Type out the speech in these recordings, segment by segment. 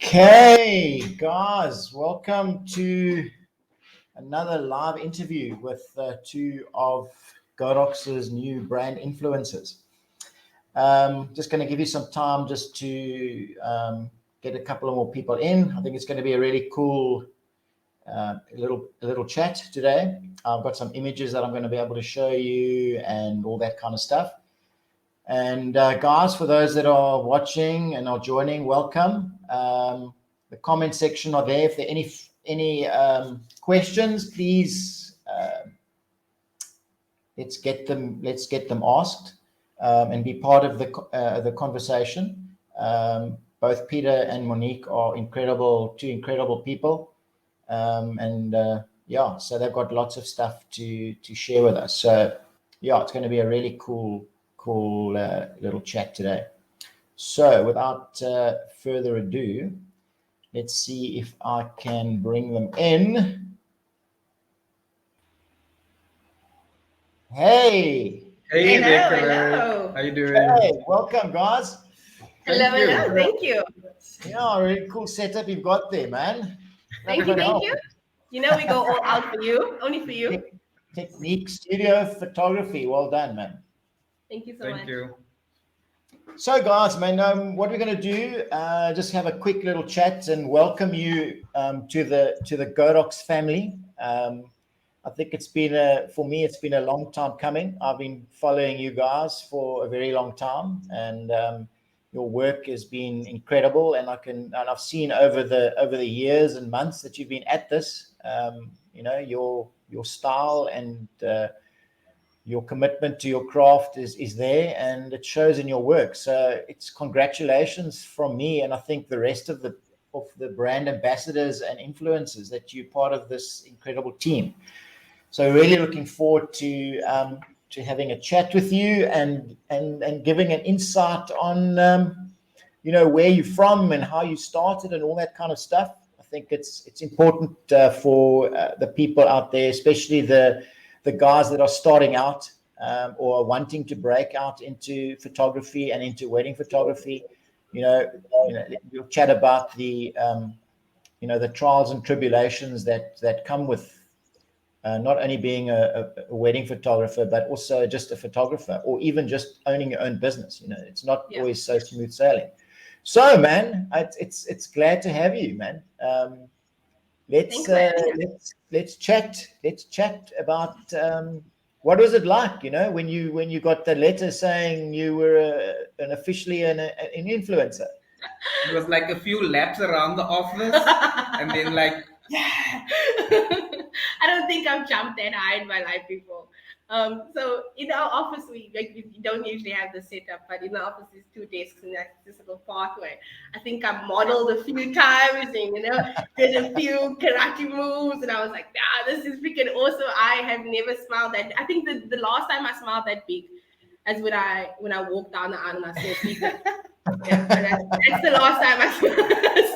Okay, guys, welcome to another live interview with two of Godox's new brand influencers. Just going to give you some time just to get a couple of more people in. I think it's going to be a really cool little chat today. I've got some images that I'm going to be able to show you and all that kind of stuff. And guys, for those that are watching and are joining, welcome. The comment section are there. If there are any questions, please let's get them asked and be part of the conversation. Both Peter and Monique are two incredible people, so they've got lots of stuff to share with us. So yeah, it's going to be a really cool little chat today. So without further ado, let's see if I can bring them in. Hey. Hey, Hello, Baker. hello. How you doing? Hey, welcome, guys. Hello, thank you. Yeah, really cool setup you've got there, man. Thank you. You know we go all out for you, only for you. Technique Studio Photography. Well done, man. Thank you so much. Thank you. So, guys, man, what we're going to do, just have a quick little chat and welcome you to the Godox family. I think for me, it's been a long time coming. I've been following you guys for a very long time, and your work has been incredible. And I've seen over the years and months that you've been at this, your style and your commitment to your craft is there, and it shows in your work. So it's congratulations from me, and I think the rest of the brand ambassadors and influencers that you're part of this incredible team. So really looking forward to having a chat with you and giving an insight on where you're from and how you started and all that kind of stuff. I think it's important for the people out there, especially the guys that are starting out or wanting to break out into photography and into wedding photography. We'll chat about the trials and tribulations that come with not only being a wedding photographer, but also just a photographer, or even just owning your own business. It's not always so smooth sailing. So, man, it's glad to have you, man. Let's chat. Let's chat about what was it like, when you got the letter saying you were officially an influencer. It was like a few laps around the office, and then I don't think I've jumped that high in my life before. So in our office, we don't usually have the setup, but in the office there's two desks and that's this little pathway. I think I modeled a few times and did a few karate moves, and I was like, this is freaking awesome. I have never smiled that. I think the last time I smiled that big is when I walked down the aisle and I saw people. Yeah, that's the last time I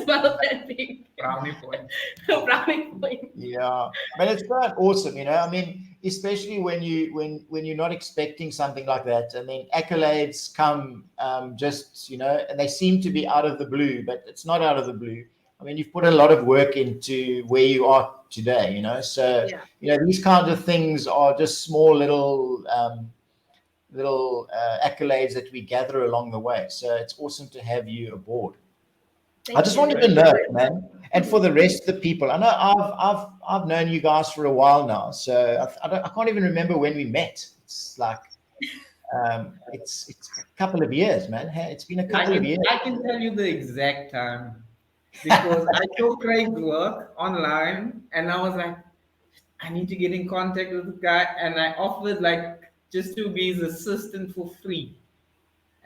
smelled that big. Brownie point. Brownie point. Yeah, but it's quite awesome, I mean, especially when you're not expecting something like that, and then accolades come, and they seem to be out of the blue, but it's not out of the blue. I mean, you've put a lot of work into where you are today, So these kinds of things are just small little accolades that we gather along the way. So it's awesome to have you aboard. I just wanted to know, man, and for the rest of the people, I know I've known you guys for a while now, so I can't even remember when we met. It's like it's a couple of years, man. It's been a couple of years. I can tell you the exact time because I saw Craig's work online, and I was like, I need to get in contact with the guy, and I offered just to be his assistant for free.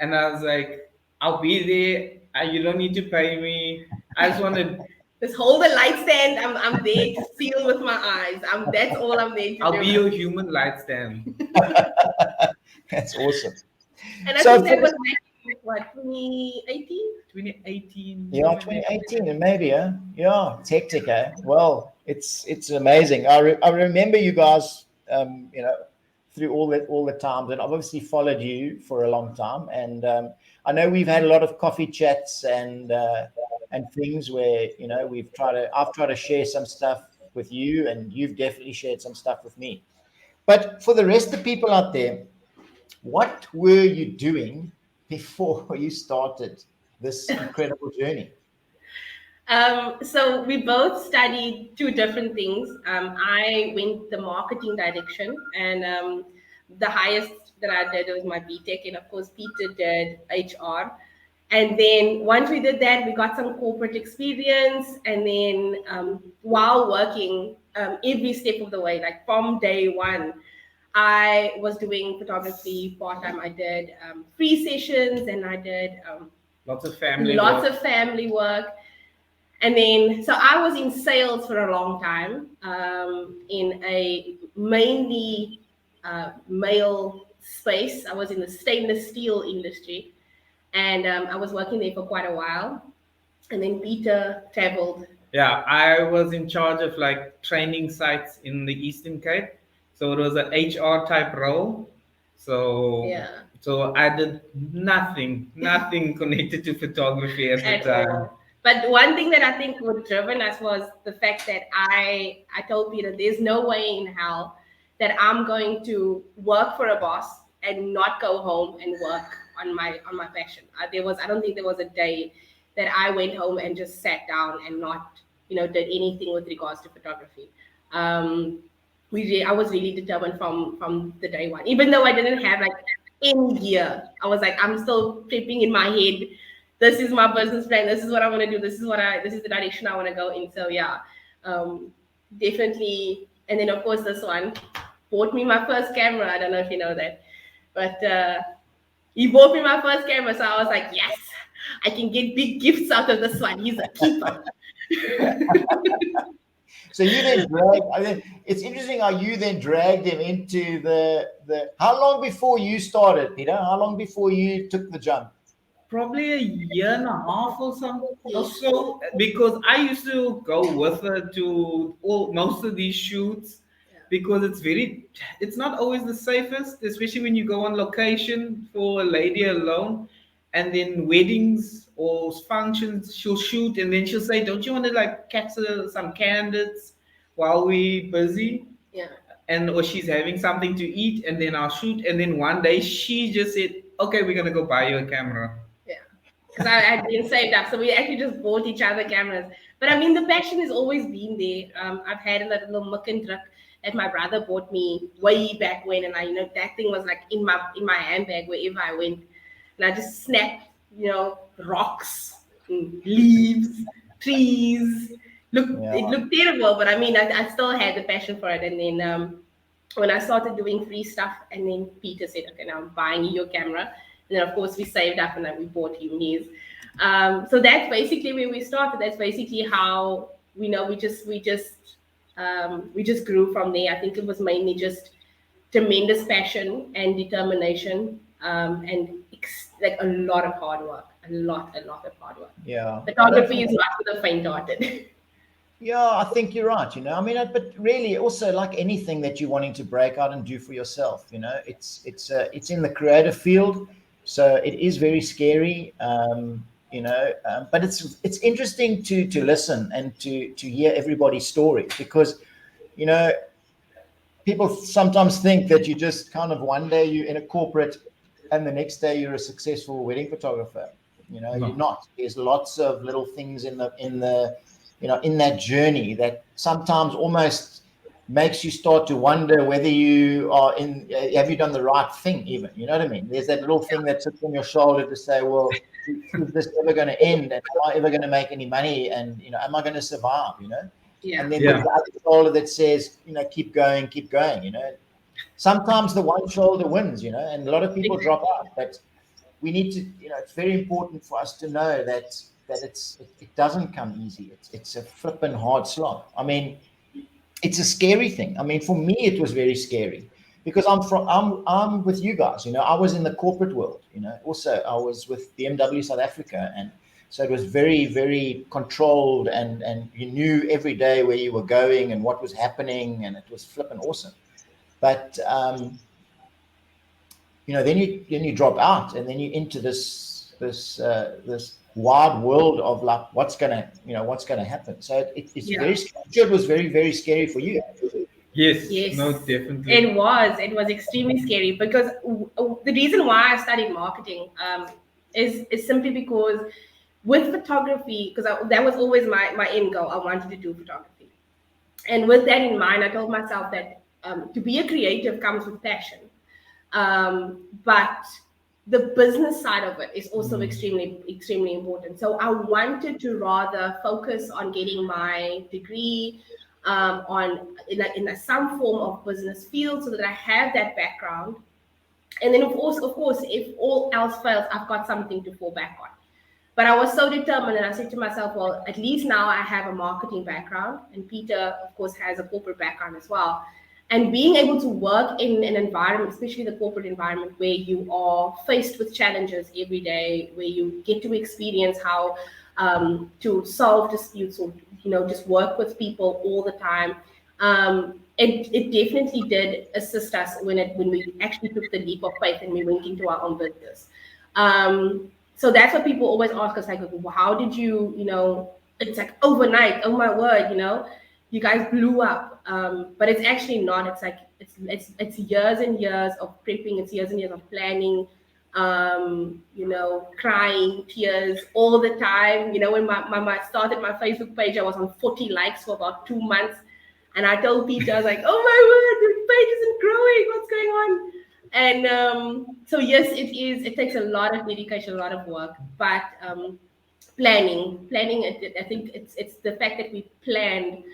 And I was like, I'll be there. You don't need to pay me. I just want to just hold the light stand. I'm there to seal with my eyes. That's all I'm there to do. I'll be your human light stand. That's awesome. And I think that was what, 2018? 2018. Yeah, 2018, and maybe, yeah, it's hectic, eh? Well, it's amazing. I remember you guys, through all the times, and I've obviously followed you for a long time, and I know we've had a lot of coffee chats and and things where, you know, I've tried to share some stuff with you, and you've definitely shared some stuff with me. But for the rest of the people out there, what were you doing before you started this incredible journey? So we both studied two different things. I went the marketing direction, and the highest that I did was my BTech, and of course Peter did HR. And then once we did that, we got some corporate experience, and then while working, every step of the way, like from day one, I was doing photography part time. I did free sessions, and I did Lots of family lots work. of family work. And then, so I was in sales for a long time, in a mainly male space. I was in the stainless steel industry, and I was working there for quite a while. And then Peter traveled. Yeah, I was in charge of like training sites in the Eastern Cape. So it was an HR type role. So Yeah. so I did nothing connected to photography at the At time. all. But one thing that I think would driven us was the fact that I told Peter, there's no way in hell that I'm going to work for a boss and not go home and work on my passion. I don't think there was a day that I went home and just sat down and not, did anything with regards to photography. I was really determined from the day one, even though I didn't have like any gear. I was like, I'm still prepping in my head. This is my business plan. This is what I want to do. This is the direction I want to go in. So yeah, definitely. And then of course this one bought me my first camera. I don't know if you know that, but he bought me my first camera. So I was like, yes, I can get big gifts out of this one. He's a keeper. So you then it's interesting how you then dragged him into the. How long before you started, Peter? How long before you took the jump? Probably a year and a half or something or so, because I used to go with her to most of these shoots, because it's not always the safest, especially when you go on location for a lady alone. And then weddings or functions, she'll shoot, and then she'll say, don't you want to like capture some candidates while we busy? Yeah. And or she's having something to eat, and then I'll shoot. And then one day she just said, okay, we're gonna go buy you a camera. Because I had been saved up, so we actually just bought each other cameras. But I mean, the passion has always been there. I've had a little Mukendruk that my brother bought me way back when, and that thing was like in my handbag wherever I went, and I just snapped, rocks, leaves, trees. It looked terrible, but I mean, I still had the passion for it. And then when I started doing free stuff, and then Peter said, okay, now I'm buying you your camera. And then of course we saved up and then we bought him his. So that's basically where we started. That's basically how we just grew from there. I think it was mainly just tremendous passion and determination, and like a lot of hard work. A lot of hard work. Yeah. Photography is not for the faint-hearted. Yeah, I think you're right. But really, also like anything that you're wanting to break out and do for yourself, it's in the creative field, so it is very scary. But it's interesting to listen and to hear everybody's story, because people sometimes think that you just kind of one day you're in a corporate and the next day you're a successful wedding photographer. No. You're not. There's lots of little things in that journey that sometimes almost makes you start to wonder whether you are have you done the right thing even, you know what I mean? There's that little thing that sits on your shoulder to say, well, is this ever going to end? And am I ever going to make any money? And, am I going to survive, Yeah. And then there's the other shoulder that says, keep going. Sometimes the one shoulder wins, and a lot of people drop out, but we need to, it's very important for us to know that it doesn't come easy. It's a flipping hard slog. I mean, it's a scary thing. I mean, for me, it was very scary because I'm with you guys. I was in the corporate world. Also I was with BMW South Africa, and so it was very, very controlled, and you knew every day where you were going and what was happening, and it was flipping awesome. But then you drop out, and then you into this this wide world of like what's gonna happen. So it's Yeah. very, I'm sure it was very, very scary for you. Yes, Yes. no, definitely. It was extremely scary because the reason why I studied marketing is simply because with photography, because that was always my end goal. I wanted to do photography, and with that in mind, I told myself that to be a creative comes with passion, but the business side of it is also extremely important. So I wanted to rather focus on getting my degree in some form of business field so that I have that background. And then of course, if all else fails, I've got something to fall back on. But I was so determined, and I said to myself, well, at least now I have a marketing background, and Peter, of course, has a corporate background as well. And being able to work in an environment, especially the corporate environment, where you are faced with challenges every day, where you get to experience how to solve disputes or just work with people all the time. It definitely did assist us when we actually took the leap of faith and we went into our own business. So that's what people always ask us, like, well, how did you, it's like overnight, oh my word, you guys blew up. But it's actually not. It's like it's years and years of prepping, it's years and years of planning, crying, tears all the time. When I started my Facebook page, I was on 40 likes for about 2 months. And I told Peter, I was like, oh my word, the page isn't growing, what's going on? And so yes, it takes a lot of dedication, a lot of work, but planning, I think it's the fact that we planned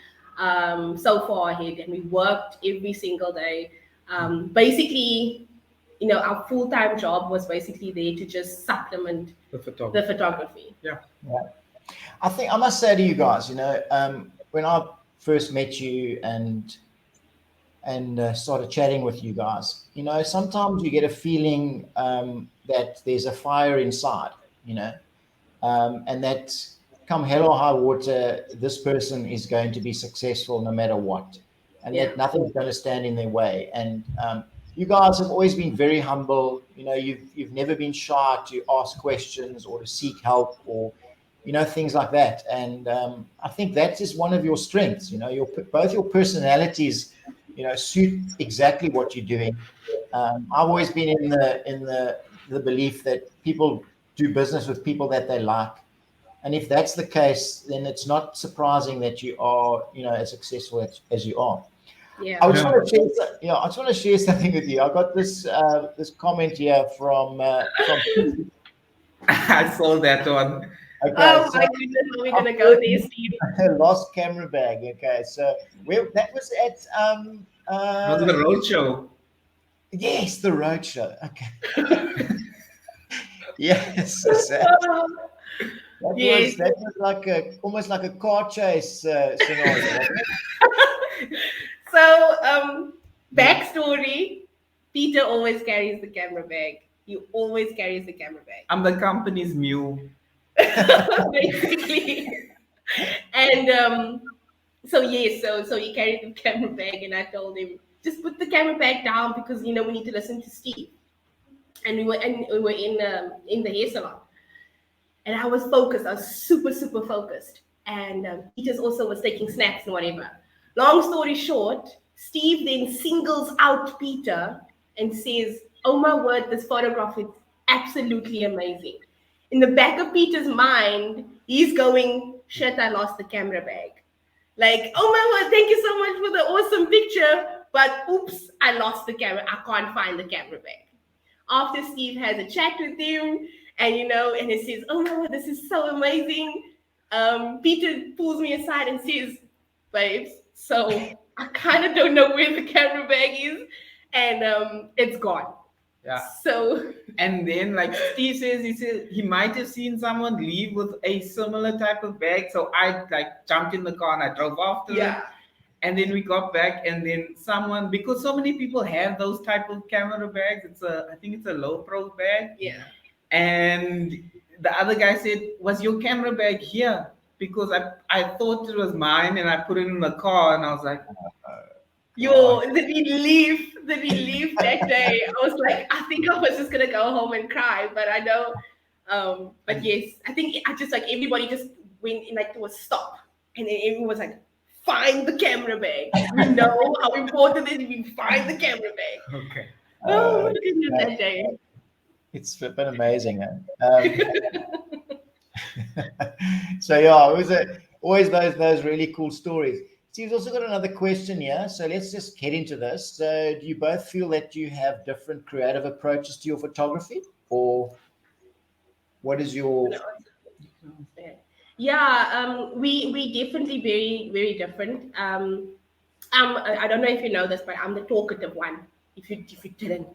so far ahead and we worked every single day. Basically, our full-time job was basically there to just supplement The the photography. Yeah. I think I must say to you guys, when I first met you and started chatting with you guys, sometimes you get a feeling that there's a fire inside, and that come hell or high water, this person is going to be successful no matter what, and Yeah. that nothing's going to stand in their way. And you guys have always been very humble. You've never been shy to ask questions or to seek help or things like that. And I think that is one of your strengths. Both your personalities suit exactly what you're doing. I've always been in the belief that people do business with people that they like, and if that's the case, then it's not surprising that you are as successful as you are. Yeah. I just want to share something with you. I got this comment here from I saw that one. okay, Oh so my goodness, are we gonna go there, Steve? lost camera bag. Okay, so that was at Was it a roadshow? yes, the roadshow. Okay. Yes, so Yes. that was like almost like a car chase scenario. Wasn't it? So, backstory: Peter always carries the camera bag. He always carries the camera bag. I'm the company's mule. Basically. And so yes, so he carried the camera bag, and I told him just put the camera bag down because we need to listen to Steve. And we were in the hair salon, and I was focused. I was super focused, and Peter's also was taking snaps and whatever. Long story short, Steve then singles out Peter and says, "Oh my word, this photograph is absolutely amazing." In the back of Peter's mind, he's going, shit, I lost the camera bag. Like, oh my word, thank you so much for the awesome picture. But oops, I lost the camera. I can't find the camera bag. After Steve has a chat with him and, and he says, oh my word, this is so amazing. Peter pulls me aside and says, babes, so I kind of don't know where the camera bag is. And it's gone. Yeah. So, and then like Steve says, he might have seen someone leave with a similar type of bag. So I like jumped in the car and I drove after it. And then we got back, and then someone, because so many people have those type of camera bags, I think it's a low pro bag. Yeah. And the other guy said, was your camera bag here? Because I thought it was mine, and I put it in the car, and I was like, the relief that day. I was like, I think I was just gonna go home and cry, but I know But yes, I think I just like everybody just went in like to a stop, and then everyone was like, find the camera bag. We know how important it is. We find the camera bag. Okay. Oh my goodness, that day. It's been amazing. So yeah, it was always those really cool stories. Steve's also got another question here, so let's just get into this. So, do you both feel that you have different creative approaches to your photography, or what is your? Yeah, we definitely very different. I don't know if you know this, but I'm the talkative one. If you didn't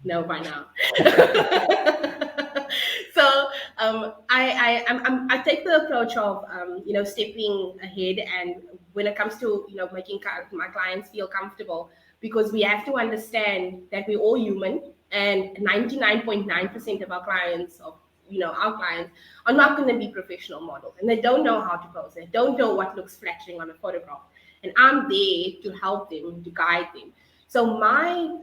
know by now. So I take the approach of stepping ahead, and when it comes to making my clients feel comfortable, because we have to understand that we're all human, and 99.9% of our clients our clients are not going to be professional models, and they don't know how to pose. They don't know what looks flattering on a photograph, and I'm there to help them, to guide them. So my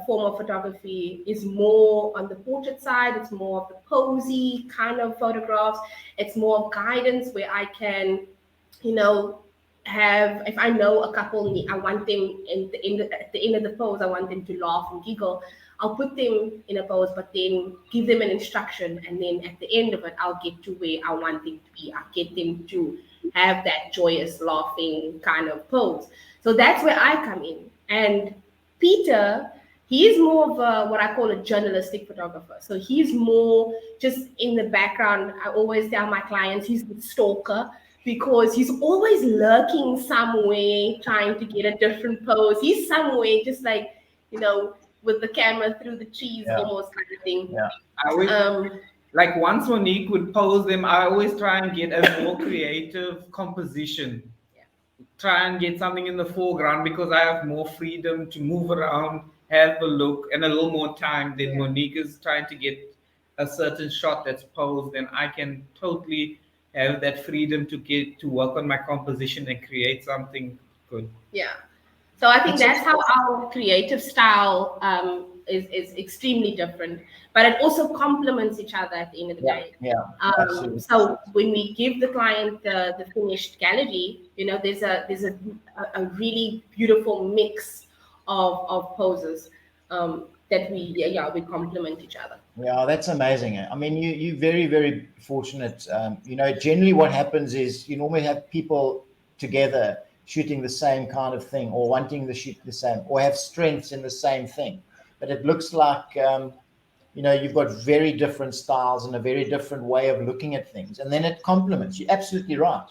form of photography is more on the portrait side. It's more of the posy kind of photographs. It's more of guidance where I can, have, if I know a couple, I want them at the end of the pose, I want them to laugh and giggle. I'll put them in a pose, but then give them an instruction, and then at the end of it, I'll get to where I want them to be. I'll get them to have that joyous, laughing kind of pose. So that's where I come in. And Peter, he is more of what I call a journalistic photographer. So he's more just in the background. I always tell my clients he's the stalker, because he's always lurking somewhere, trying to get a different pose. He's somewhere just like, with the camera through the trees, almost kind of thing. Yeah. I always, like once Monique would pose them, I always try and get a more creative composition. Try and get something in the foreground, because I have more freedom to move around, have a look, and a little more time than Monique is trying to get a certain shot that's posed. And I can totally have that freedom to get to work on my composition and create something good. Yeah. So I think that's how our creative style is extremely different, but it also complements each other at the end of the day. Yeah. So when we give the client the finished gallery, there's a really beautiful mix of poses that we complement each other. Yeah, that's amazing. I mean, you're very, very fortunate. Generally what happens is you normally have people together shooting the same kind of thing, or wanting to shoot the same, or have strengths in the same thing. But it looks like, you've got very different styles and a very different way of looking at things. And then it complements. You're absolutely right,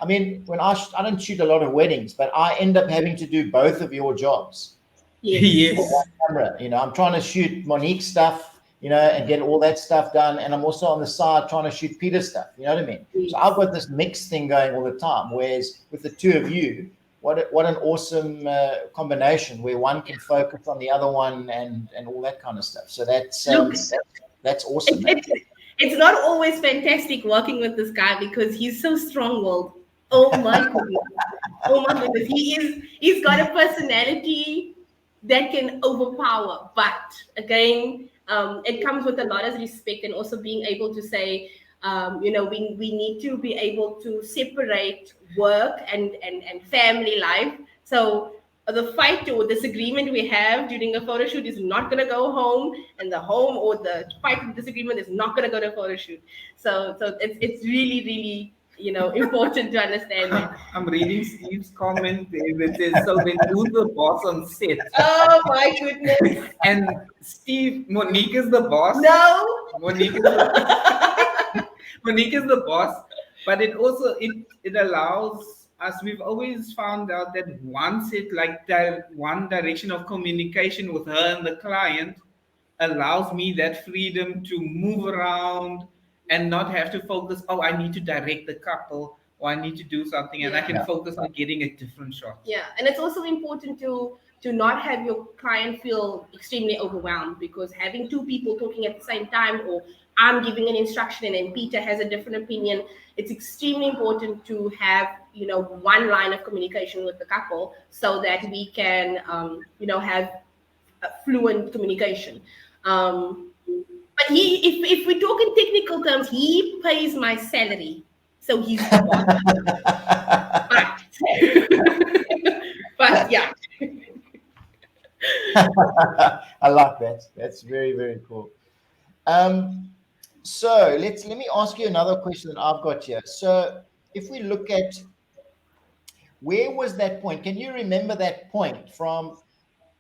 I mean, when I don't shoot a lot of weddings, but I end up having to do both of your jobs. Yes. Camera, I'm trying to shoot Monique stuff, and get all that stuff done. And I'm also on the side trying to shoot Peter's stuff. You know what I mean? Yes. So I've got this mixed thing going all the time. Whereas with the two of you, what an awesome combination where one can focus on the other one and all that kind of stuff. So that's awesome. It's not always fantastic working with this guy, because he's so strong-willed. Oh my goodness. Oh my goodness. He's got a personality that can overpower. But again, it comes with a lot of respect, and also being able to say, we need to be able to separate work and family life. So the fight or disagreement we have during a photo shoot is not going to go home, and the home or the fight or disagreement is not going to go to a photo shoot. So it's really, really important to understand that. I'm reading Steve's comment there that says, so then who's the boss on set? Oh my goodness. And Steve, Monique is the boss. No. Monique is the boss, but it also it allows us. We've always found out that one set, like that one direction of communication with her and the client, allows me that freedom to move around and not have to focus, I need to direct the couple, or I need to do something, and I can focus on getting a different shot. Yeah, and it's also important to not have your client feel extremely overwhelmed, because having two people talking at the same time, or I'm giving an instruction and Peter has a different opinion, it's extremely important to have, one line of communication with the couple, so that we can, have fluent communication. But if we talk in technical terms, he pays my salary. So he's the boss. But yeah. I like that. That's very, very cool. So let me ask you another question that I've got here. So if we look at, where was that point? Can you remember that point from,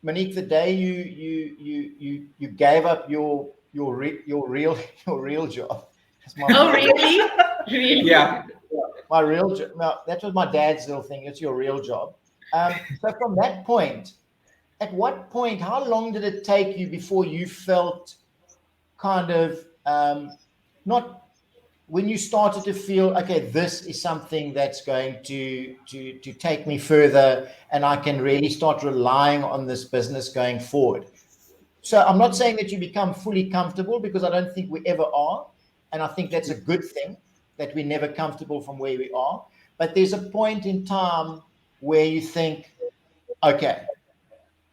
Monique, the day you gave up your real job? Oh, really? Really? Yeah. My real job. No, that was my dad's little thing. It's your real job. So from that point, at what point, how long did it take you before you felt kind of not, when you started to feel, okay, this is something that's going to take me further, and I can really start relying on this business going forward? So I'm not saying that you become fully comfortable, because I don't think we ever are, and I think that's a good thing, that we're never comfortable from where we are. But there's a point in time where you think, okay,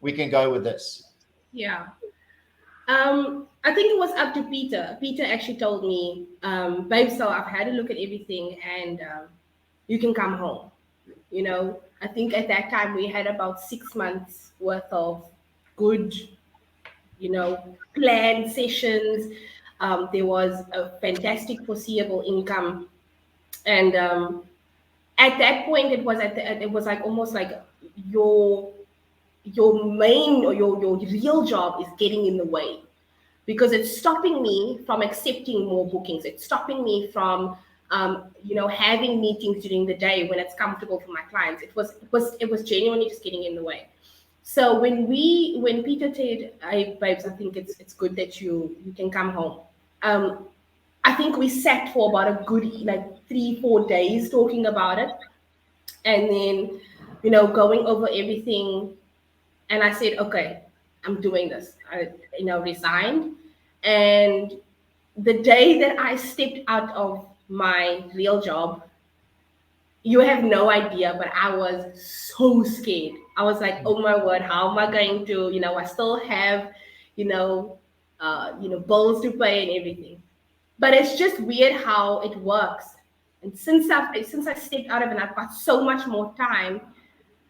we can go with this. Yeah. I think it was up to Peter. Peter actually told me, babe, so I've had a look at everything, and you can come home. You know, I think at that time we had about 6 months worth of good, planned sessions. There was a fantastic foreseeable income. And at that point, it was like almost like your main or your real job is getting in the way, because it's stopping me from accepting more bookings. It's stopping me from having meetings during the day when it's comfortable for my clients. It was genuinely just getting in the way. So when Peter said, "Hey babes, I think it's good that you can come home," I think we sat for about a good 3-4 days talking about it, and then going over everything. And I said, okay, I'm doing this. I resigned. And the day that I stepped out of my real job, you have no idea, but I was so scared. I was like, oh my word, how am I going to, I still have, bills to pay and everything. But it's just weird how it works. And since I stepped out of it, and I've got so much more time,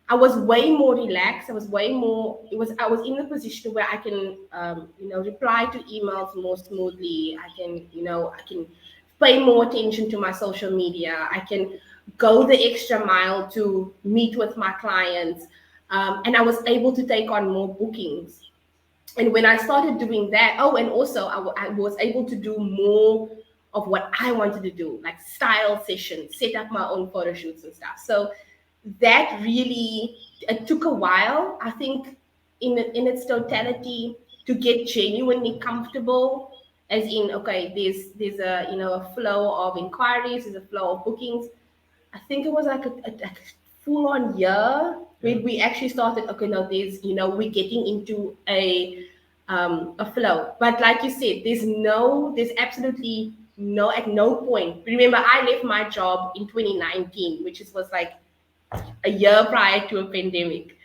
I was way more relaxed. I was in a position where I can, reply to emails more smoothly. I can pay more attention to my social media. I can go the extra mile to meet with my clients. And I was able to take on more bookings. And when I started doing that, and also I was able to do more of what I wanted to do, like style sessions, set up my own photo shoots and stuff. So that really, it took a while, I think, in its totality, to get genuinely comfortable, as in, okay, there's a flow of inquiries, there's a flow of bookings. I think it was like a full-on year where we actually started, okay, no, we're getting into a flow. But like you said, there's absolutely no, at no point. Remember, I left my job in 2019, which was like a year prior to a pandemic.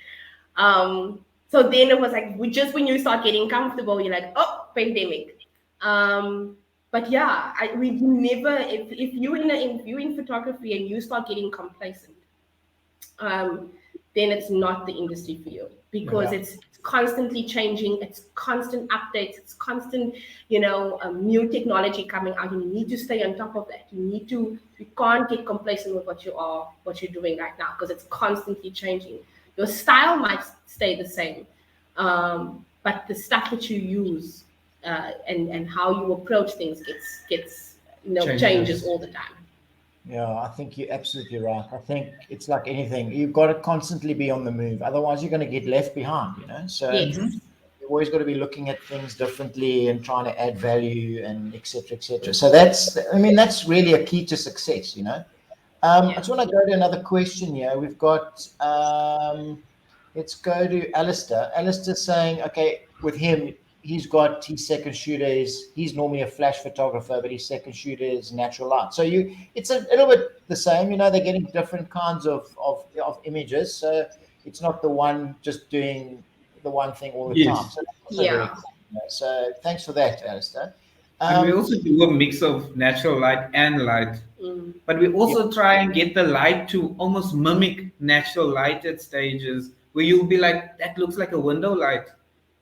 So then it was like, just when you start getting comfortable, you're like, oh, pandemic. But yeah, we never, if you're in photography and you start getting complacent, then it's not the industry for you, because it's constantly changing, it's constant updates, it's constant, new technology coming out. You need to stay on top of that. You can't get complacent with what you're doing right now, because it's constantly changing. Your style might stay the same, but the stuff that you use and how you approach things gets changes all the time. Yeah, I think you're absolutely right. I think it's like anything. You've got to constantly be on the move. Otherwise, you're going to get left behind, So Yes. you've always got to be looking at things differently and trying to add value, and et cetera, et cetera. So that's really a key to success, I just want to go to another question here. We've got, let's go to Alistair. Alistair's saying, okay, with him, he's got his second shooter he's normally a flash photographer, but his second shooter is natural light. So it's a little bit the same, they're getting different kinds of images. So it's not the one just doing the one thing all the time. So that's also very cool, So thanks for that, Alistair. And we also do a mix of natural light and light. Mm. But we also try and get the light to almost mimic natural light at stages where you'll be like, that looks like a window light.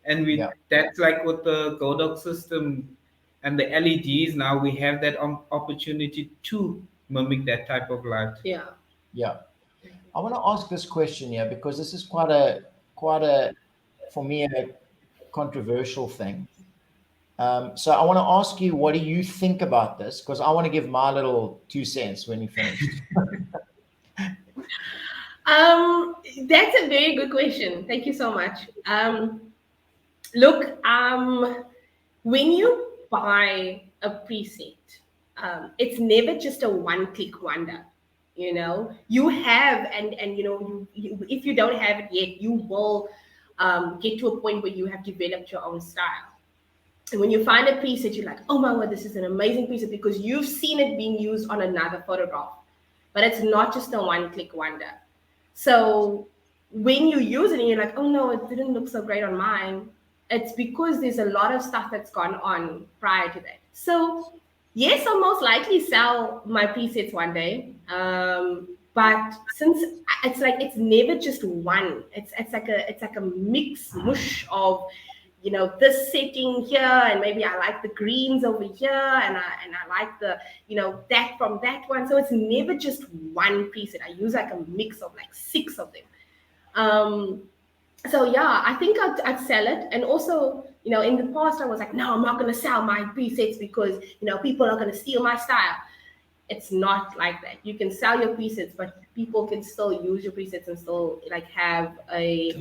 And that's like with the Godox system and the LEDs now, we have that opportunity to mimic that type of light. Yeah. Yeah. I want to ask this question here because this is quite a for me a controversial thing. So I want to ask you, what do you think about this? Because I want to give my little 2 cents when you finish. That's a very good question. Thank you so much. Look, when you buy a preset, it's never just a one-click wonder. You know, you have, and you know, if you don't have it yet, you will get to a point where you have developed your own style. And when you find a preset, you're like, oh my word, this is an amazing preset because you've seen it being used on another photograph. But it's not just a one-click wonder. So when you use it and you're like, oh no, it didn't look so great on mine, it's because there's a lot of stuff that's gone on prior to that. So yes, I'll most likely sell my presets one day. But since it's never just one, it's like a mix mush of, you know, this setting here, and maybe I like the greens over here, and I like the, you know, that from that one. So it's never just one preset. I use like a mix of like 6 of them. So yeah, I think I'd sell it. And also, you know, in the past I was like, no, I'm not going to sell my presets because, you know, people are going to steal my style. It's not like that. You can sell your presets, but people can still use your presets and still like have a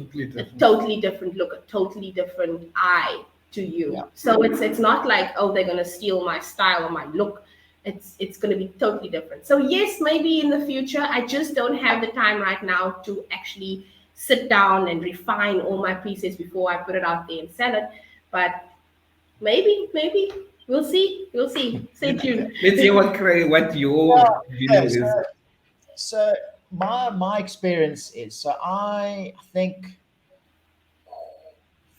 totally different look, a totally different eye to you. Yeah. So it's not like, oh, they're gonna steal my style or my look. It's gonna be totally different. So yes, maybe in the future. I just don't have the time right now to actually sit down and refine all my presets before I put it out there and sell it. But maybe. We'll see. Stay tuned. Let's hear what your video is. So my experience is, so I think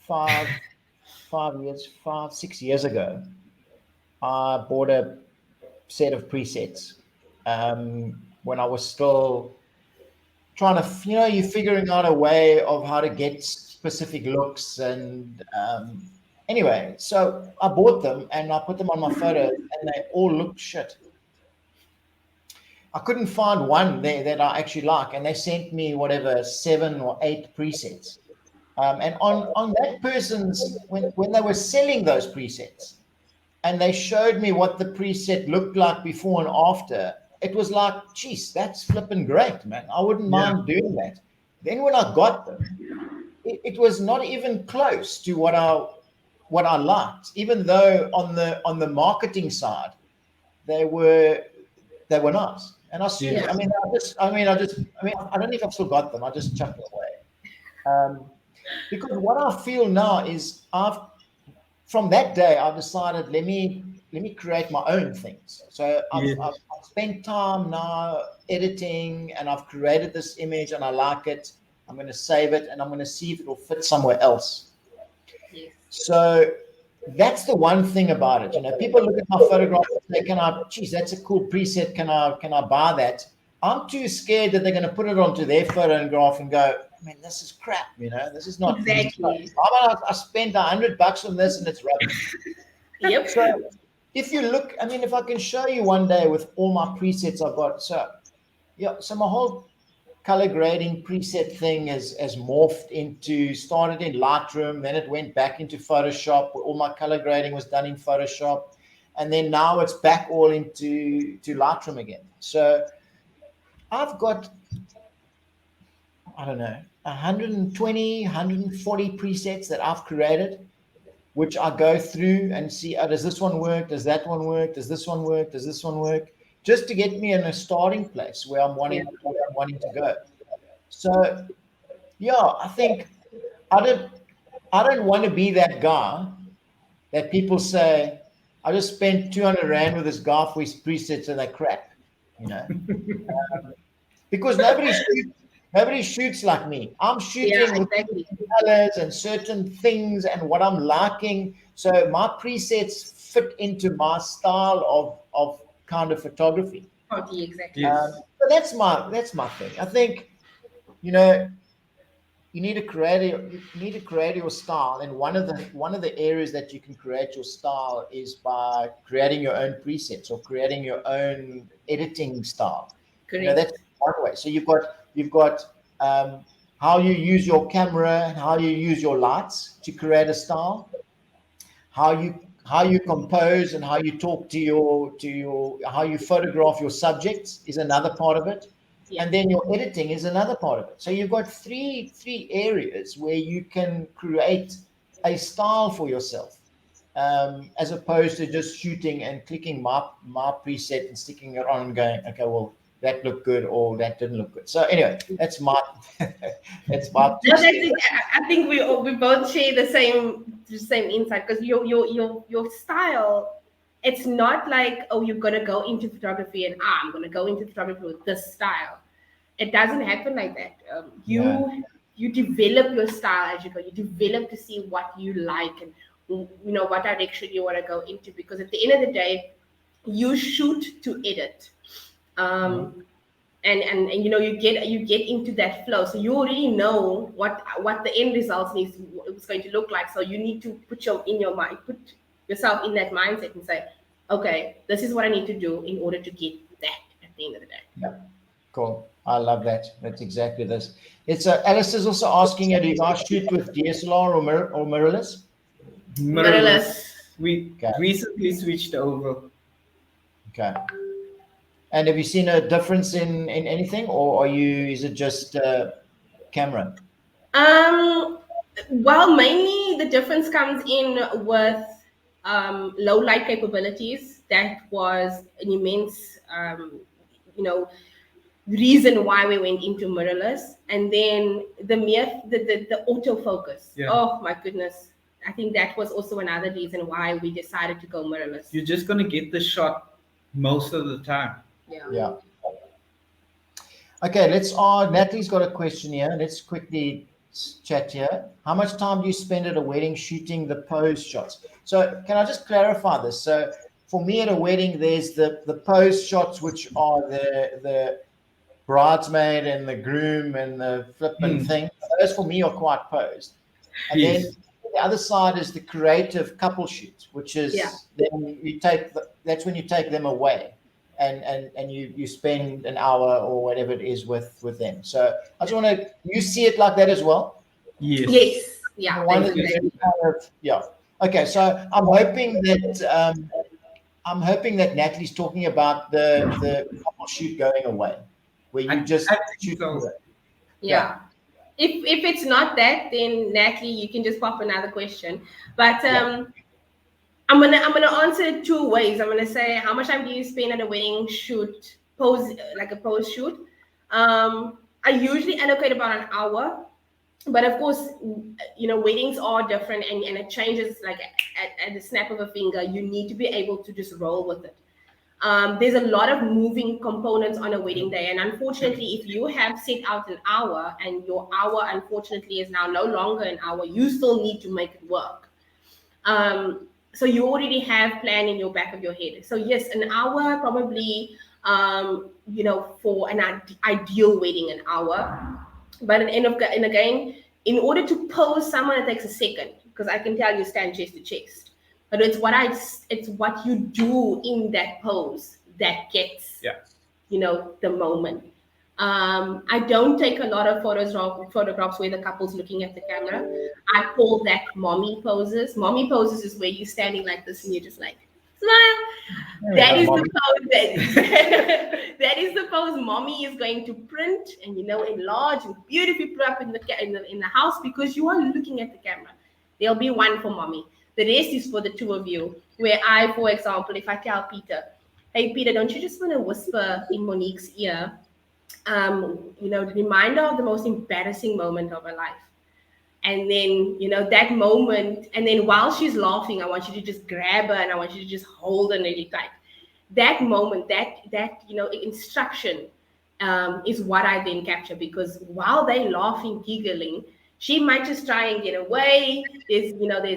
6 years ago, I bought a set of presets when I was still trying to, you know, you're figuring out a way of how to get specific looks and anyway, so I bought them and I put them on my photos and they all looked shit. I couldn't find one there that I actually like, and they sent me 7 or 8 presets. And on that person's, when they were selling those presets and they showed me what the preset looked like before and after, it was like, geez, that's flipping great, man. I wouldn't mind doing that. Then when I got them, it was not even close to what I liked, even though on the marketing side, they were nice. And I assume, I don't know if I've still got them. I just chucked them away. Because what I feel now is from that day, I've decided, let me create my own things. So I've spent time now editing, and I've created this image and I like it. I'm going to save it and I'm going to see if it will fit somewhere else. Yes. So that's the one thing about it. You know, people look at my photograph and say, that's a cool preset. Can I buy that? I'm too scared that they're going to put it onto their photograph and go, man, this is crap. You know, this is not exactly. I spent $100 on this and it's rubbish. Yep. So if you look, if I can show you one day with all my presets I've got. So my whole color grading preset thing has morphed started in Lightroom, then it went back into Photoshop, where all my color grading was done in Photoshop, and then now it's back all into Lightroom again. So I've got, I don't know, 120, 140 presets that I've created, which I go through and see, does this one work? Does that one work? Does this one work? Does this one work? Just to get me in a starting place where I'm wanting to go. So, I think I don't want to be that guy that people say, I just spent 200 Rand with this guy for his presets and they're crap, you know. Because nobody shoots like me. I'm shooting with colors and certain things and what I'm liking. So my presets fit into my style of kind of photography. Totally, exactly. Yes. So that's my thing. I think, you know, you need to create your style, and one of the areas that you can create your style is by creating your own presets or creating your own editing style. You know, that's Correct. one way. So you've got how you use your camera and how you use your lights to create a style, how you compose and how you talk to your how you photograph your subjects is another part of it, Yeah. and then your editing is another part of it. So you've got three areas where you can create a style for yourself, as opposed to just shooting and clicking my preset and sticking it on and going, okay, well, that looked good or that didn't look good. So anyway, that's my that's my two No, cents. I think we both share the same insight, because your style, it's not like, oh, you're gonna go into photography and I'm gonna go into photography with this style. It doesn't happen like that. Yeah. You develop your style as you go. You develop to see what you like and what direction you want to go into, because at the end of the day, you shoot to edit. Um, and you get into that flow, so you already know what the end result is going to look like. So you need to put yourself in that mindset and say, okay, this is what I need to do in order to get that at the end of the day. Yeah, cool. I love that. That's exactly this. It's Alice is also asking you, do you guys shoot with DSLR or mirrorless? Mirrorless. We Okay. recently switched over. Okay. And have you seen a difference in anything, or is it just camera? Well, mainly the difference comes in with low light capabilities. That was an immense, reason why we went into mirrorless. And then the autofocus. Yeah. Oh my goodness. I think that was also another reason why we decided to go mirrorless. You're just gonna get the shot most of the time. Yeah. Okay, Natalie's got a question here. Let's quickly chat here. How much time do you spend at a wedding shooting the pose shots? So can I just clarify this? So for me at a wedding, there's the pose shots, which are the bridesmaid and the groom and the flippant thing. Those for me are quite posed. And Yes. then the other side is the creative couple shoot, which is then that's when you take them away. And you spend an hour or whatever it is with them. So I just want to, you see it like that as well? Yes. Yeah. One Thank you. is kind of, yeah. Okay, so I'm hoping that Natalie's talking about the couple shoot going away, where you just I think shoot. so. away. Yeah. If it's not that, then Natalie, you can just pop another question. But I'm gonna answer it two ways. I'm gonna say, how much time do you spend at a wedding shoot pose, like a pose shoot? I usually allocate about an hour, but of course, weddings are different, and it changes like at the snap of a finger. You need to be able to just roll with it. There's a lot of moving components on a wedding day, and unfortunately, if you have set out an hour and your hour unfortunately is now no longer an hour, you still need to make it work. So you already have plan in your back of your head. So yes, an hour probably, for an ideal wedding, an hour. But and again, in order to pose someone, it takes a second, because I can tell you stand chest to chest. But it's what you do in that pose that gets the moment. I don't take a lot of photographs where the couple's looking at the camera. I call that mommy poses. Mommy poses is where you're standing like this and you're just like, smile. That is the pose that is the pose mommy is going to print and enlarge and beautifully put up in the house, because you are looking at the camera. There'll be one for mommy. The rest is for the two of you. Where I, for example, if I tell Peter, hey Peter, don't you just want to whisper in Monique's ear, the reminder of the most embarrassing moment of her life. And then, that moment, and then while she's laughing, I want you to just grab her and I want you to just hold her really tight. That moment, that instruction is what I then capture, because while they're laughing, giggling, She might just try and get away. There's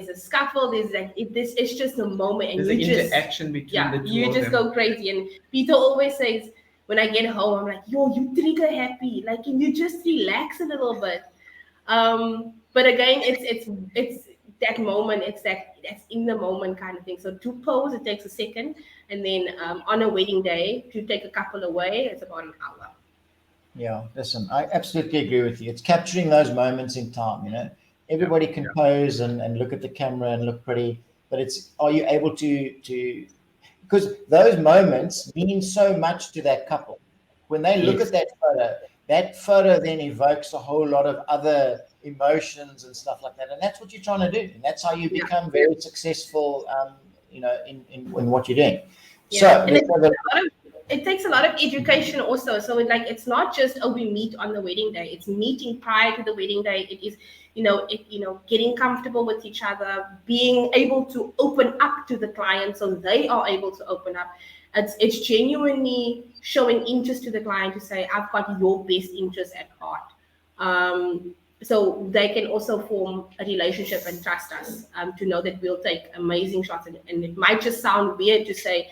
a scuffle. It's just a moment, and There's an you just interaction between the two you of just them. go crazy. And Peter always says, when I get home, I'm like, yo, you trigger happy. Like, can you just relax a little bit? But again, it's that moment. That's in the moment kind of thing. So to pose, it takes a second, and then on a wedding day, to take a couple away, it's about an hour. Yeah, listen, I absolutely agree with you. It's capturing those moments in time, you know. Everybody can pose and look at the camera and look pretty, but it's, are you able to because those moments mean so much to that couple. When they look Yes. at that photo then evokes a whole lot of other emotions and stuff like that. And that's what you're trying to do. And that's how you become very successful, you know, in what you're doing. So And it takes a lot of education also. So it's not just, oh, we meet on the wedding day. It's meeting prior to the wedding day. It is, getting comfortable with each other, being able to open up to the client so they are able to open up. It's genuinely showing interest to the client to say, I've got your best interest at heart. So they can also form a relationship and trust us, to know that we'll take amazing shots. And it might just sound weird to say,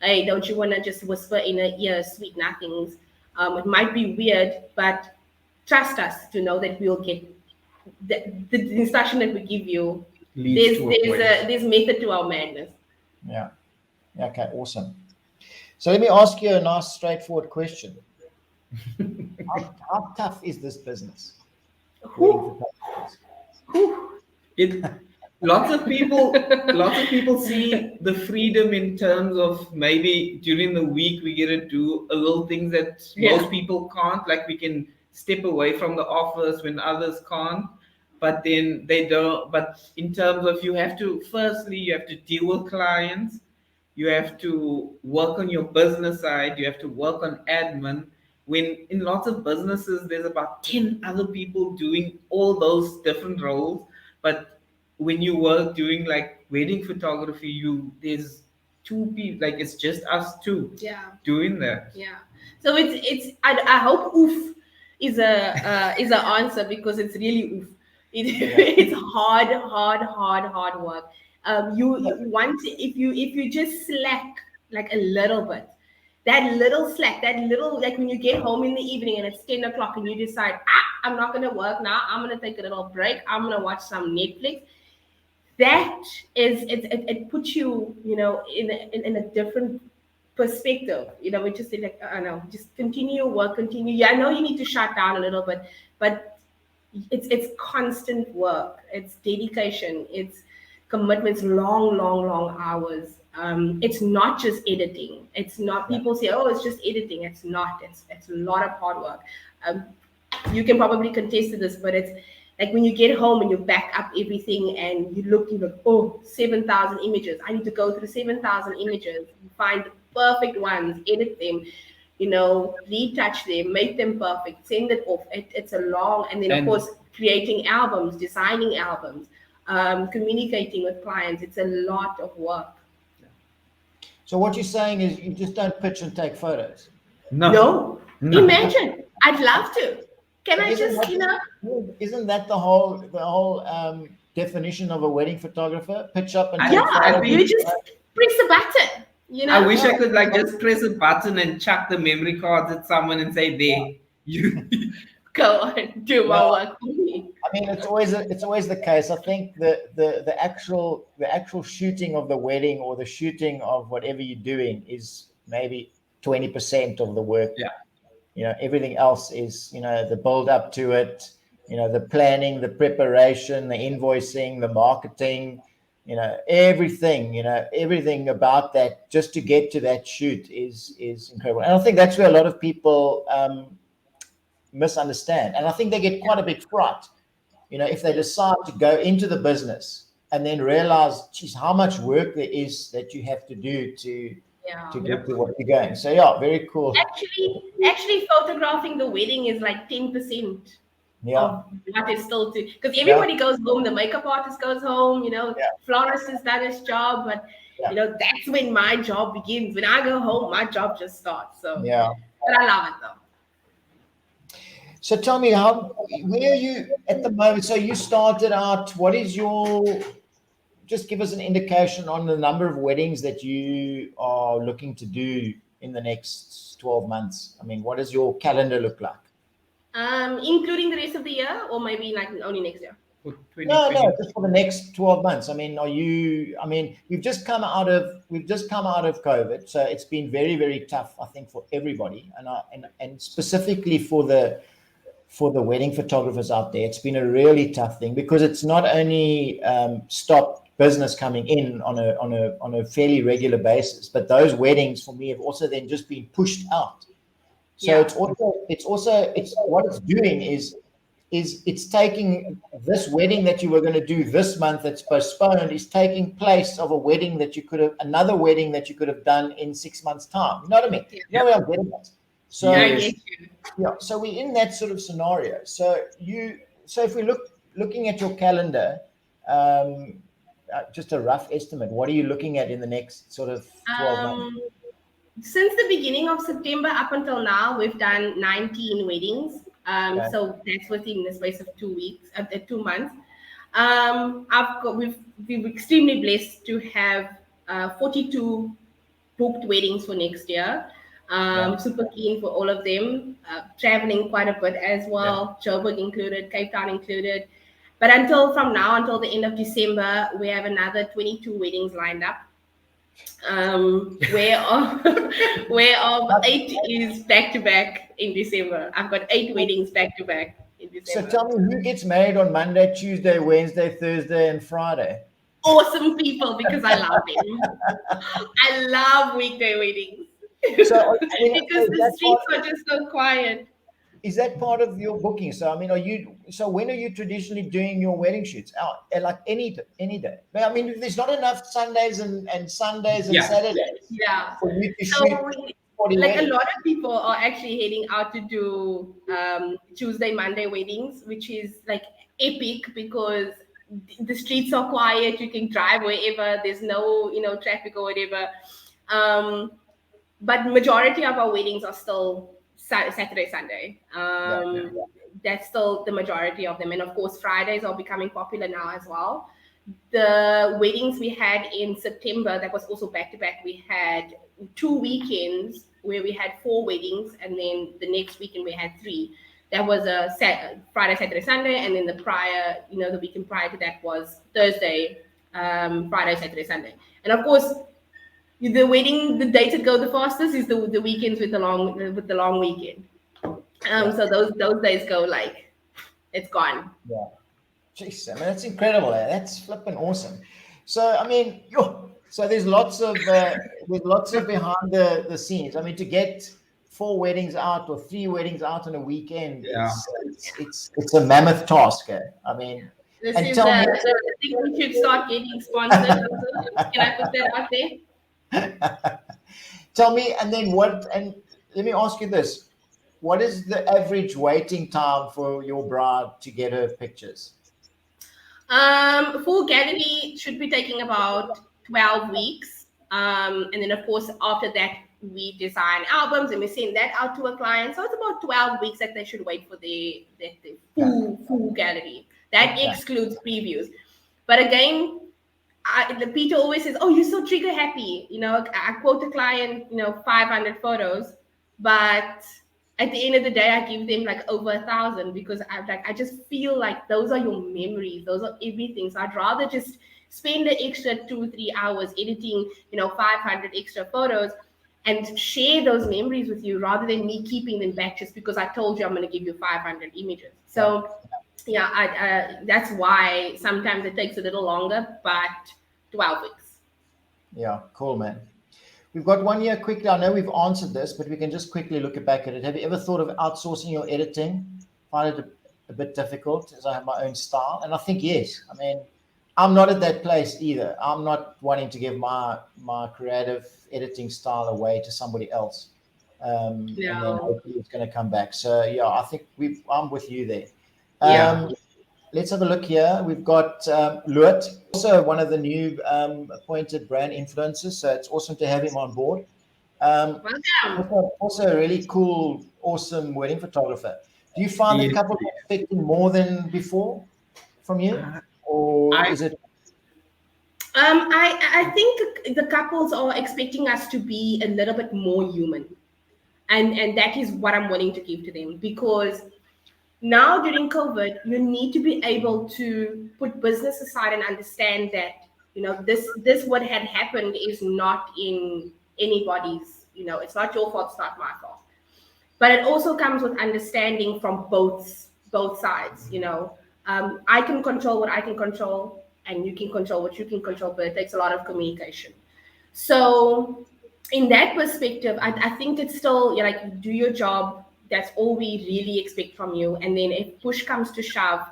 hey, don't you want to just whisper in her ear sweet nothings? It might be weird, but trust us to know that we'll get the instruction that we give you. There's method to our madness. Yeah. Okay, awesome. So let me ask you a nice straightforward question. How tough is this business? Lots of people see the freedom in terms of maybe during the week we get to do a little things that most people can't, like we can step away from the office when others can't, but then they don't. But in terms of, you have to deal with clients, you have to work on your business side, you have to work on admin. When in lots of businesses there's about 10 other people doing all those different roles, but when you work doing like wedding photography, there's two people, like it's just us two doing that. Yeah. So I hope oof is a answer, because it's really oof. It's hard work. You want to, if you just slack like a little bit, that little slack, that little, like when you get home in the evening and it's 10 o'clock and you decide, I'm not gonna work now, I'm gonna take a little break, I'm gonna watch some Netflix. That is it puts you, in a different perspective. We just say like, I know, just continue your work, continue. Yeah, I know you need to shut down a little bit, but it's constant work, it's dedication, it's commitments, long hours. It's not just editing. It's not, people say, oh, it's just editing. It's not. It's a lot of hard work. You can probably contest to this, but it's like when you get home and you back up everything and you look, oh, 7,000 images. I need to go through 7,000 images, find the perfect ones, edit them, retouch them, make them perfect, send it off. It's a long, and then of course creating albums, designing albums, communicating with clients. It's a lot of work. So what you're saying is you just don't pitch and take photos? No. Imagine. I'd love to. Can I just, Isn't that the whole definition of a wedding photographer? Pitch up and take photos? You just press a button. I wish I could just press a button and chuck the memory cards at someone and say, there, you go on, do my work for me. I mean, it's always the case. I think the actual shooting of the wedding or the shooting of whatever you're doing is maybe 20% of the work. Yeah. Everything else is, the build up to it, the planning, the preparation, the invoicing, the marketing, everything, everything about that just to get to that shoot is incredible. And I think that's where a lot of people misunderstand. And I think they get quite a big fright, if they decide to go into the business and then realize, geez, how much work there is that you have to do to get to what you're going. So very cool. Actually photographing the wedding is like 10% of what is still to, because everybody goes home, the makeup artist goes home, florist has done his job, but that's when my job begins. When I go home, my job just starts. So but I love it though. So tell me, where are you at the moment? So you started out, just give us an indication on the number of weddings that you are looking to do in the next 12 months. I mean, what does your calendar look like? Including the rest of the year, or maybe like only next year? For No, 2020. just for the next 12 months. I mean, we've just come out of COVID, so it's been very, very tough, I think, for everybody, and specifically for the wedding photographers out there. It's been a really tough thing because it's not only stopped business coming in on a fairly regular basis, but those weddings for me have also then just been pushed out. So Yeah. it's what it's doing is it's taking this wedding that you were going to do this month that's postponed is taking place of another wedding that you could have done in 6 months' time. You know what I mean? Yeah. You know where I'm getting at. So I Yes. get you. yeah, so we're in that sort of scenario. So if we're looking at your calendar, just a rough estimate, what are you looking at in the next sort of 12 months? Since the beginning of September up until now, we've done 19 weddings. Okay. So that's within the space of 2 weeks, 2 months. We're extremely blessed to have 42 booked weddings for next year. Super keen for all of them. Traveling quite a bit as well, Joburg included, Cape Town included. But from now until the end of December, we have another 22 weddings lined up. Whereof 8 is back to back in December. I've got 8 weddings back to back in So December. tell me, who gets married on Monday, Tuesday, Wednesday, Thursday, and Friday? Awesome people, because I love them. I love weekday weddings. So, Because the streets are just so quiet. Is that part of your booking? So, I mean, when are you traditionally doing your wedding shoots? Like any day? But I mean, there's not enough Sundays and Sundays and Yeah. Saturdays Yeah. for you to So shoot 40 like a weddings. lot of people are actually heading out to do Tuesday, Monday weddings, which is like epic because the streets are quiet. You can drive wherever. There's no traffic or whatever. But majority of our weddings are still Saturday, Sunday. That's still the majority of them, and of course Fridays are becoming popular now as well. The weddings we had in September, that was also back to back. We had 2 weekends where we had 4 weddings, and then the next weekend we had 3. That was a Friday, Saturday, Sunday, and then the weekend prior to that was Thursday, Friday, Saturday, Sunday. And of course, the dates that go the fastest is the weekends with the long weekend. So those days go like it's gone. Yeah. Jeez, I mean, that's incredible. That's flipping awesome. So, I mean, so there's lots of behind the scenes. I mean, to get 4 weddings out or 3 weddings out on a weekend, it's a mammoth task. I mean, This and is tell me, I think we should start getting sponsored. Can I put that out there? tell me, and let me ask you this: what is the average waiting time for your bride to get her pictures? Full gallery should be taking about 12 weeks. And then of course after that we design albums and we send that out to a client. So it's about 12 weeks that they should wait for the full gallery. That excludes previews. But again, Peter always says, "Oh, you're so trigger happy." I quote a client, 500 photos, but at the end of the day, I give them like over 1,000 because I just feel like those are your memories, those are everything. So I'd rather just spend the extra 2-3 hours editing, 500 extra photos and share those memories with you rather than me keeping them back just because I told you I'm going to give you 500 images. So that's why sometimes it takes a little longer, but 12 weeks. Yeah, cool, man. We've got one here quickly. I know we've answered this, but we can just quickly look back at it. Have you ever thought of outsourcing your editing? Find it a bit difficult as I have my own style? And I think yes. I mean, I'm not at that place either. I'm not wanting to give my creative editing style away to somebody else. And then hopefully it's going to come back. So yeah, I think I'm with you there. Let's have a look here. We've got Luit, also one of the new appointed brand influencers. So it's awesome to have him on board. Welcome. Also a really cool, awesome wedding photographer. Do you find that Yes, couples are expecting more than before from you, or I is it? I think the couples are expecting us to be a little bit more human, and that is what I'm willing to give to them, because now during COVID, you need to be able to put business aside and understand that, this what had happened is not in anybody's, it's not your fault, it's not my fault. But it also comes with understanding from both sides. I can control what I can control, and you can control what you can control, but it takes a lot of communication. So in that perspective, I think it's still, like, you do your job. That's all we really expect from you. And then if push comes to shove,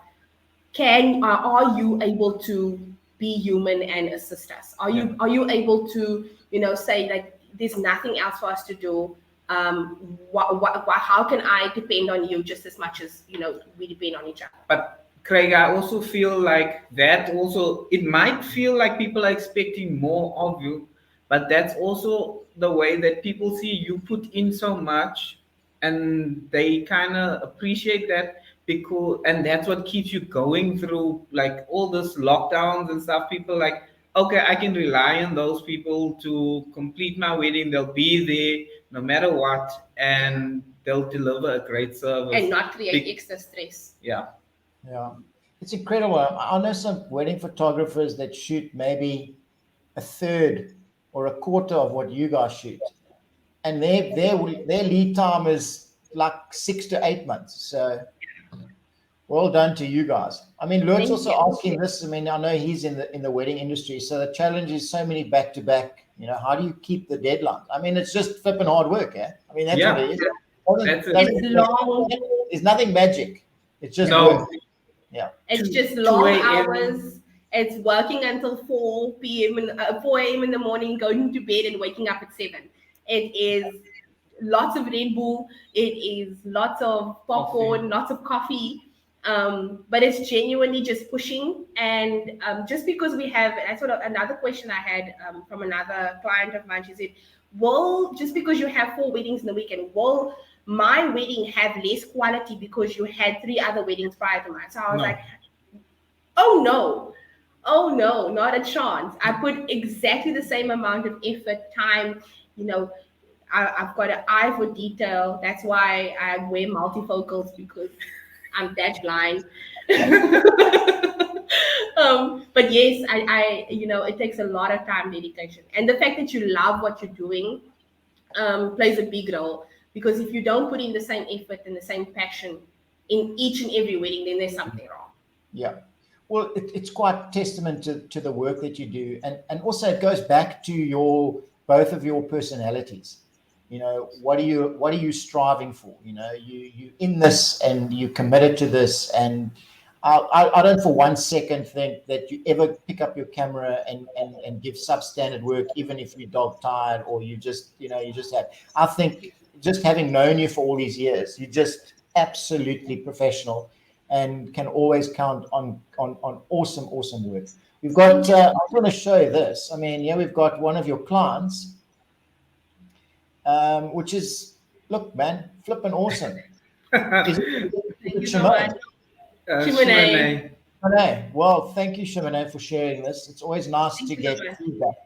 are you able to be human and assist us? Are you able to, say, like, there's nothing else for us to do? How can I depend on you just as much as we depend on each other? But Craig, I also feel like that also, it might feel like people are expecting more of you, but that's also the way that people see you put in so much, and they kind of appreciate that, because and that's what keeps you going through like all this lockdowns and stuff. People like, okay, I can rely on those people to complete my wedding. They'll be there no matter what, and they'll deliver a great service. And not create Be- extra stress. yeah. Yeah, it's incredible. I know some wedding photographers that shoot maybe a third or a quarter of what you guys shoot, and their lead time is like 6 to 8 months. So well done to you guys. I mean, Lurt's Thank also you. asking this. I mean, I know he's in the wedding industry, so the challenge is so many back to back. How do you keep the deadlines? I mean, it's just flipping hard work, eh? I mean, that's Yeah. what it is. That's it. It's long. There's nothing magic. It's just No. work. Yeah. It's just 2 long a.m. hours. It's working until 4 p.m. 4 a.m. in the morning, going to bed and waking up at 7. It is lots of Red Bull. It is lots of popcorn, lots of coffee. But it's genuinely just pushing. And just because we have, that's sort of another question I had from another client of mine. She said, well, just because you have 4 weddings in the weekend, will my wedding have less quality because you had 3 other weddings prior to mine? So I was No. like, oh no, not a chance. I put exactly the same amount of effort, time. I've got an eye for detail. That's why I wear multifocals, because I'm that blind. But yes, it takes a lot of time, dedication, and the fact that you love what you're doing plays a big role. Because if you don't put in the same effort and the same passion in each and every wedding, then there's something wrong. Yeah. Well, it's quite testament to the work that you do. And also it goes back to both of your personalities. What are you striving for? You in this and you committed to this. And I don't for 1 second think that you ever pick up your camera and give substandard work, even if you're dog tired or you just have. I think just having known you for all these years, you're just absolutely professional and can always count on awesome work. We've got, I want to show you this. I mean, yeah, we've got one of your clients, which is, look, man, flipping awesome. Is it Thank you so Shimone? much. Shimone. Shimone. Well, thank you, Shimone, for sharing this. It's always nice Thank to you, get Shimone. feedback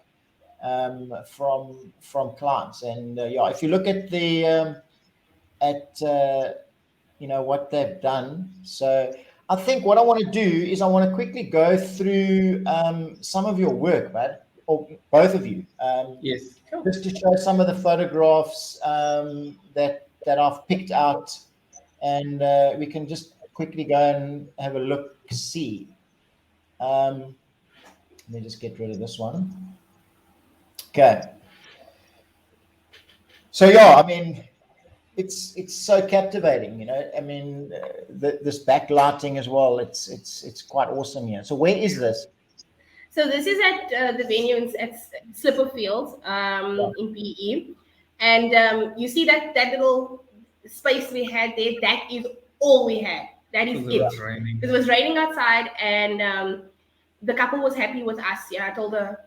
from clients. And yeah, if you look at what they've done. So I think what I want to do is I want to quickly go through some of your work, man, or both of you. Yes. Just to show some of the photographs that I've picked out, and we can just quickly go and have a look, see. Let me just get rid of this one. Okay. So yeah, I mean, it's so captivating, I mean, this backlighting as well. It's quite awesome here. So where is this? So this is at the venue at Slipper Fields in PE, and you see that little space we had there. That is all we had. That is Because it it. was raining. It was raining outside, and the couple was happy with us. Yeah, I told her,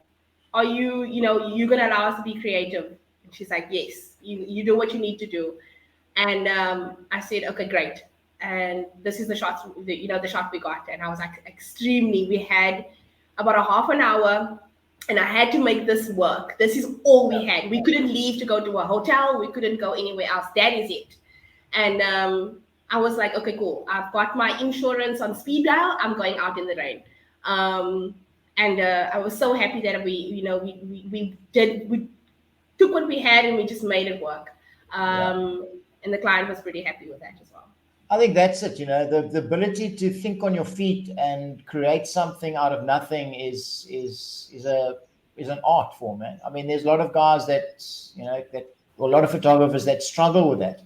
"Are you're gonna allow us to be creative?" And she's like, "Yes. You do what you need to do." And I said, "Okay, great." and this is the shots, the shot we got. And I was like, we had about a half an hour, and I had to make this work. This is all we had. We couldn't leave to go to a hotel. We couldn't go anywhere else. That is it. And I was like, okay, cool. I've got my insurance on speed dial. I'm going out in the rain. And I was so happy that we took what we had and we just made it work. And the client was pretty happy with that as well. I think that's it. The ability to think on your feet and create something out of nothing is an art form, man. I mean, there's a lot of guys that a lot of photographers that struggle with that.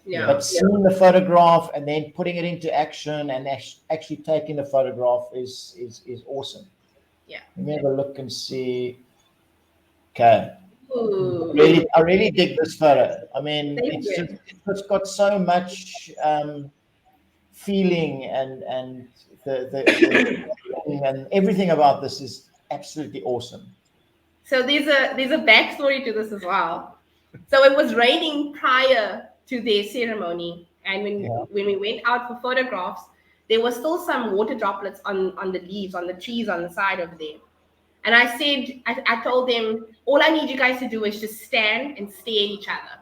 Yeah. But seeing the photograph and then putting it into action and actually taking the photograph is awesome. Yeah. Let me have a look and see. Okay. Ooh. I really dig this photo. I mean, it's got so much feeling and the and everything about this is absolutely awesome. So there's a backstory to this as well. So it was raining prior to their ceremony, and when we went out for photographs, there was still some water droplets on the leaves, on the trees on the side over there. And I told them, all I need you guys to do is just stand and stare at each other.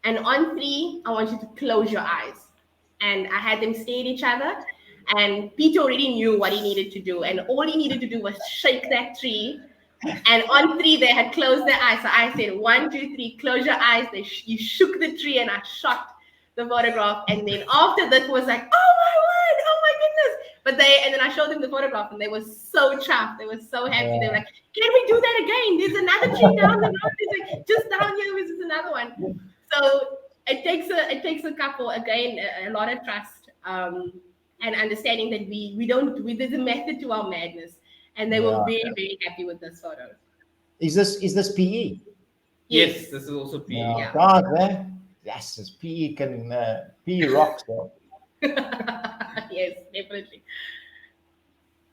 And on 3, I want you to close your eyes. And I had them stare at each other. And Peter already knew what he needed to do. And all he needed to do was shake that tree. And on 3, they had closed their eyes. So I said, 1, 2, 3, close your eyes. You shook the tree, and I shot the photograph. And then after that was like, oh my word, oh my goodness. And then I showed them the photograph, and they were so chuffed. They were so happy. They were like, can we do that again? There's another tree down the road. There's like, just down here, there's another one. So it takes a couple, again, a lot of trust and understanding that there's a method to our madness. And they were very, very happy with this photo. Is this PE? Yes, this is also PE. Yeah. God, man. Yes, this PE PE rocks, though. Yes, definitely.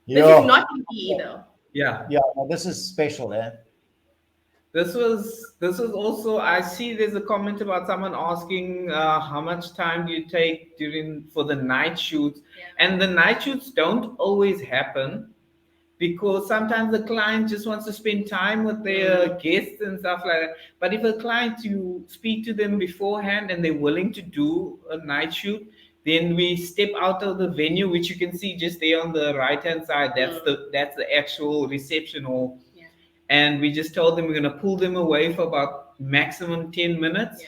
Yeah. This is not PE though. Yeah. Yeah, no, this is special, eh? This was also, I see there's a comment about someone asking how much time do you take for the night shoots. Yeah. And the night shoots don't always happen because sometimes the client just wants to spend time with their guests and stuff like that. But if a client, you speak to them beforehand and they're willing to do a night shoot, then we step out of the venue, which you can see just there on the right-hand side. That's the actual reception hall. Yeah. And we just told them we're going to pull them away for about maximum 10 minutes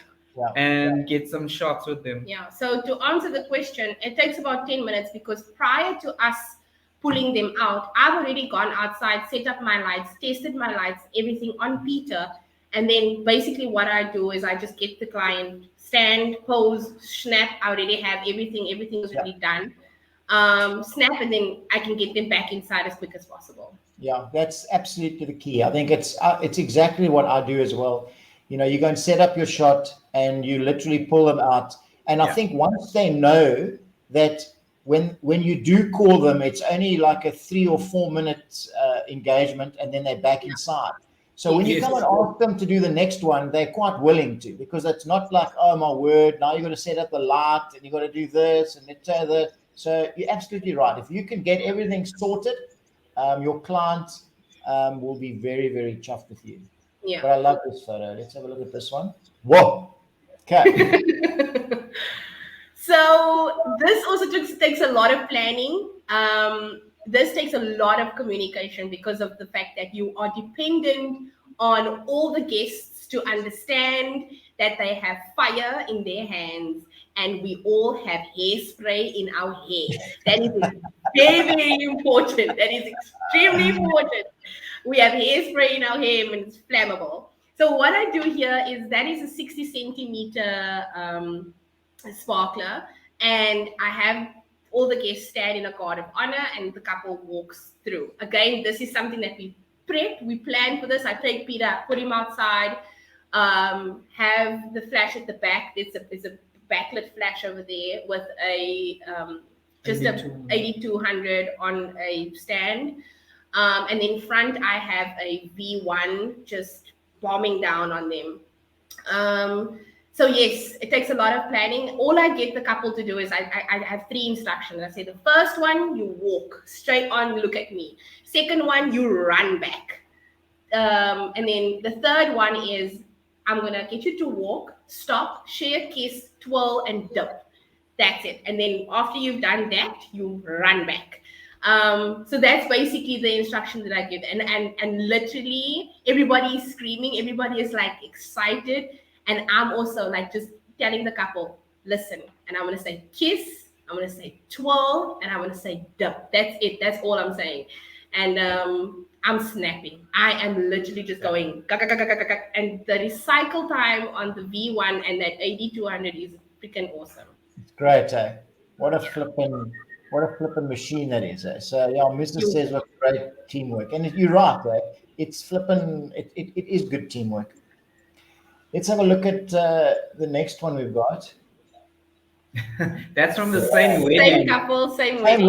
and get some shots with them. Yeah. So to answer the question, it takes about 10 minutes because prior to us pulling them out, I've already gone outside, set up my lights, tested my lights, everything on Peter. And then basically what I do is I just get the client stand, pose, snap. I already have everything. Everything is already done. Snap, and then I can get them back inside as quick as possible. Yeah, that's absolutely the key. I think it's exactly what I do as well. You go and set up your shot and you literally pull them out. And I think once they know that when you do call them, it's only like a 3 or 4 minute engagement, and then they're back inside. So when you come and ask them to do the next one, they're quite willing to, because it's not like, oh my word, now you've got to set up the light and you've got to do this and that. So you're absolutely right. If you can get everything sorted, your client will be very, very chuffed with you. Yeah. But I love this photo. Let's have a look at this one. Whoa. Okay. So this also takes a lot of planning. This takes a lot of communication because of the fact that you are dependent on all the guests to understand that they have fire in their hands and we all have hairspray in our hair. That is very, very important. That is extremely important. We have hairspray in our hair and it's flammable. So what I do here is that is a 60 centimeter sparkler, and I have all the guests stand in a guard of honor and the couple walks through. Again, this is something that we plan for this. I take Peter, put him outside, have the flash at the back. There's a backlit flash over there with a 8200 on a stand. And in front, I have a V1 just bombing down on them. So yes, it takes a lot of planning. All I get the couple to do is I have 3 instructions. I say the first one, you walk straight on, look at me. Second one, you run back. And then the third one is I'm gonna get you to walk, stop, share, kiss, twirl, and dip. That's it. And then after you've done that, you run back. So that's basically the instruction that I give. And literally everybody is screaming, everybody is like excited. And I'm also like just telling the couple, listen, and I'm gonna say kiss, I'm gonna say twirl, and I'm gonna say dip. That's it. That's all I'm saying. And I'm snapping. I am literally just going, and the recycle time on the V1 and that 8200 is freaking awesome. It's great, eh? What a flipping machine that is, eh? So yeah, Mr. says what great teamwork. And you're right, eh? It's flipping, it is good teamwork. Let's have a look at the next one we've got. That's from the same wedding. Same couple, same wedding.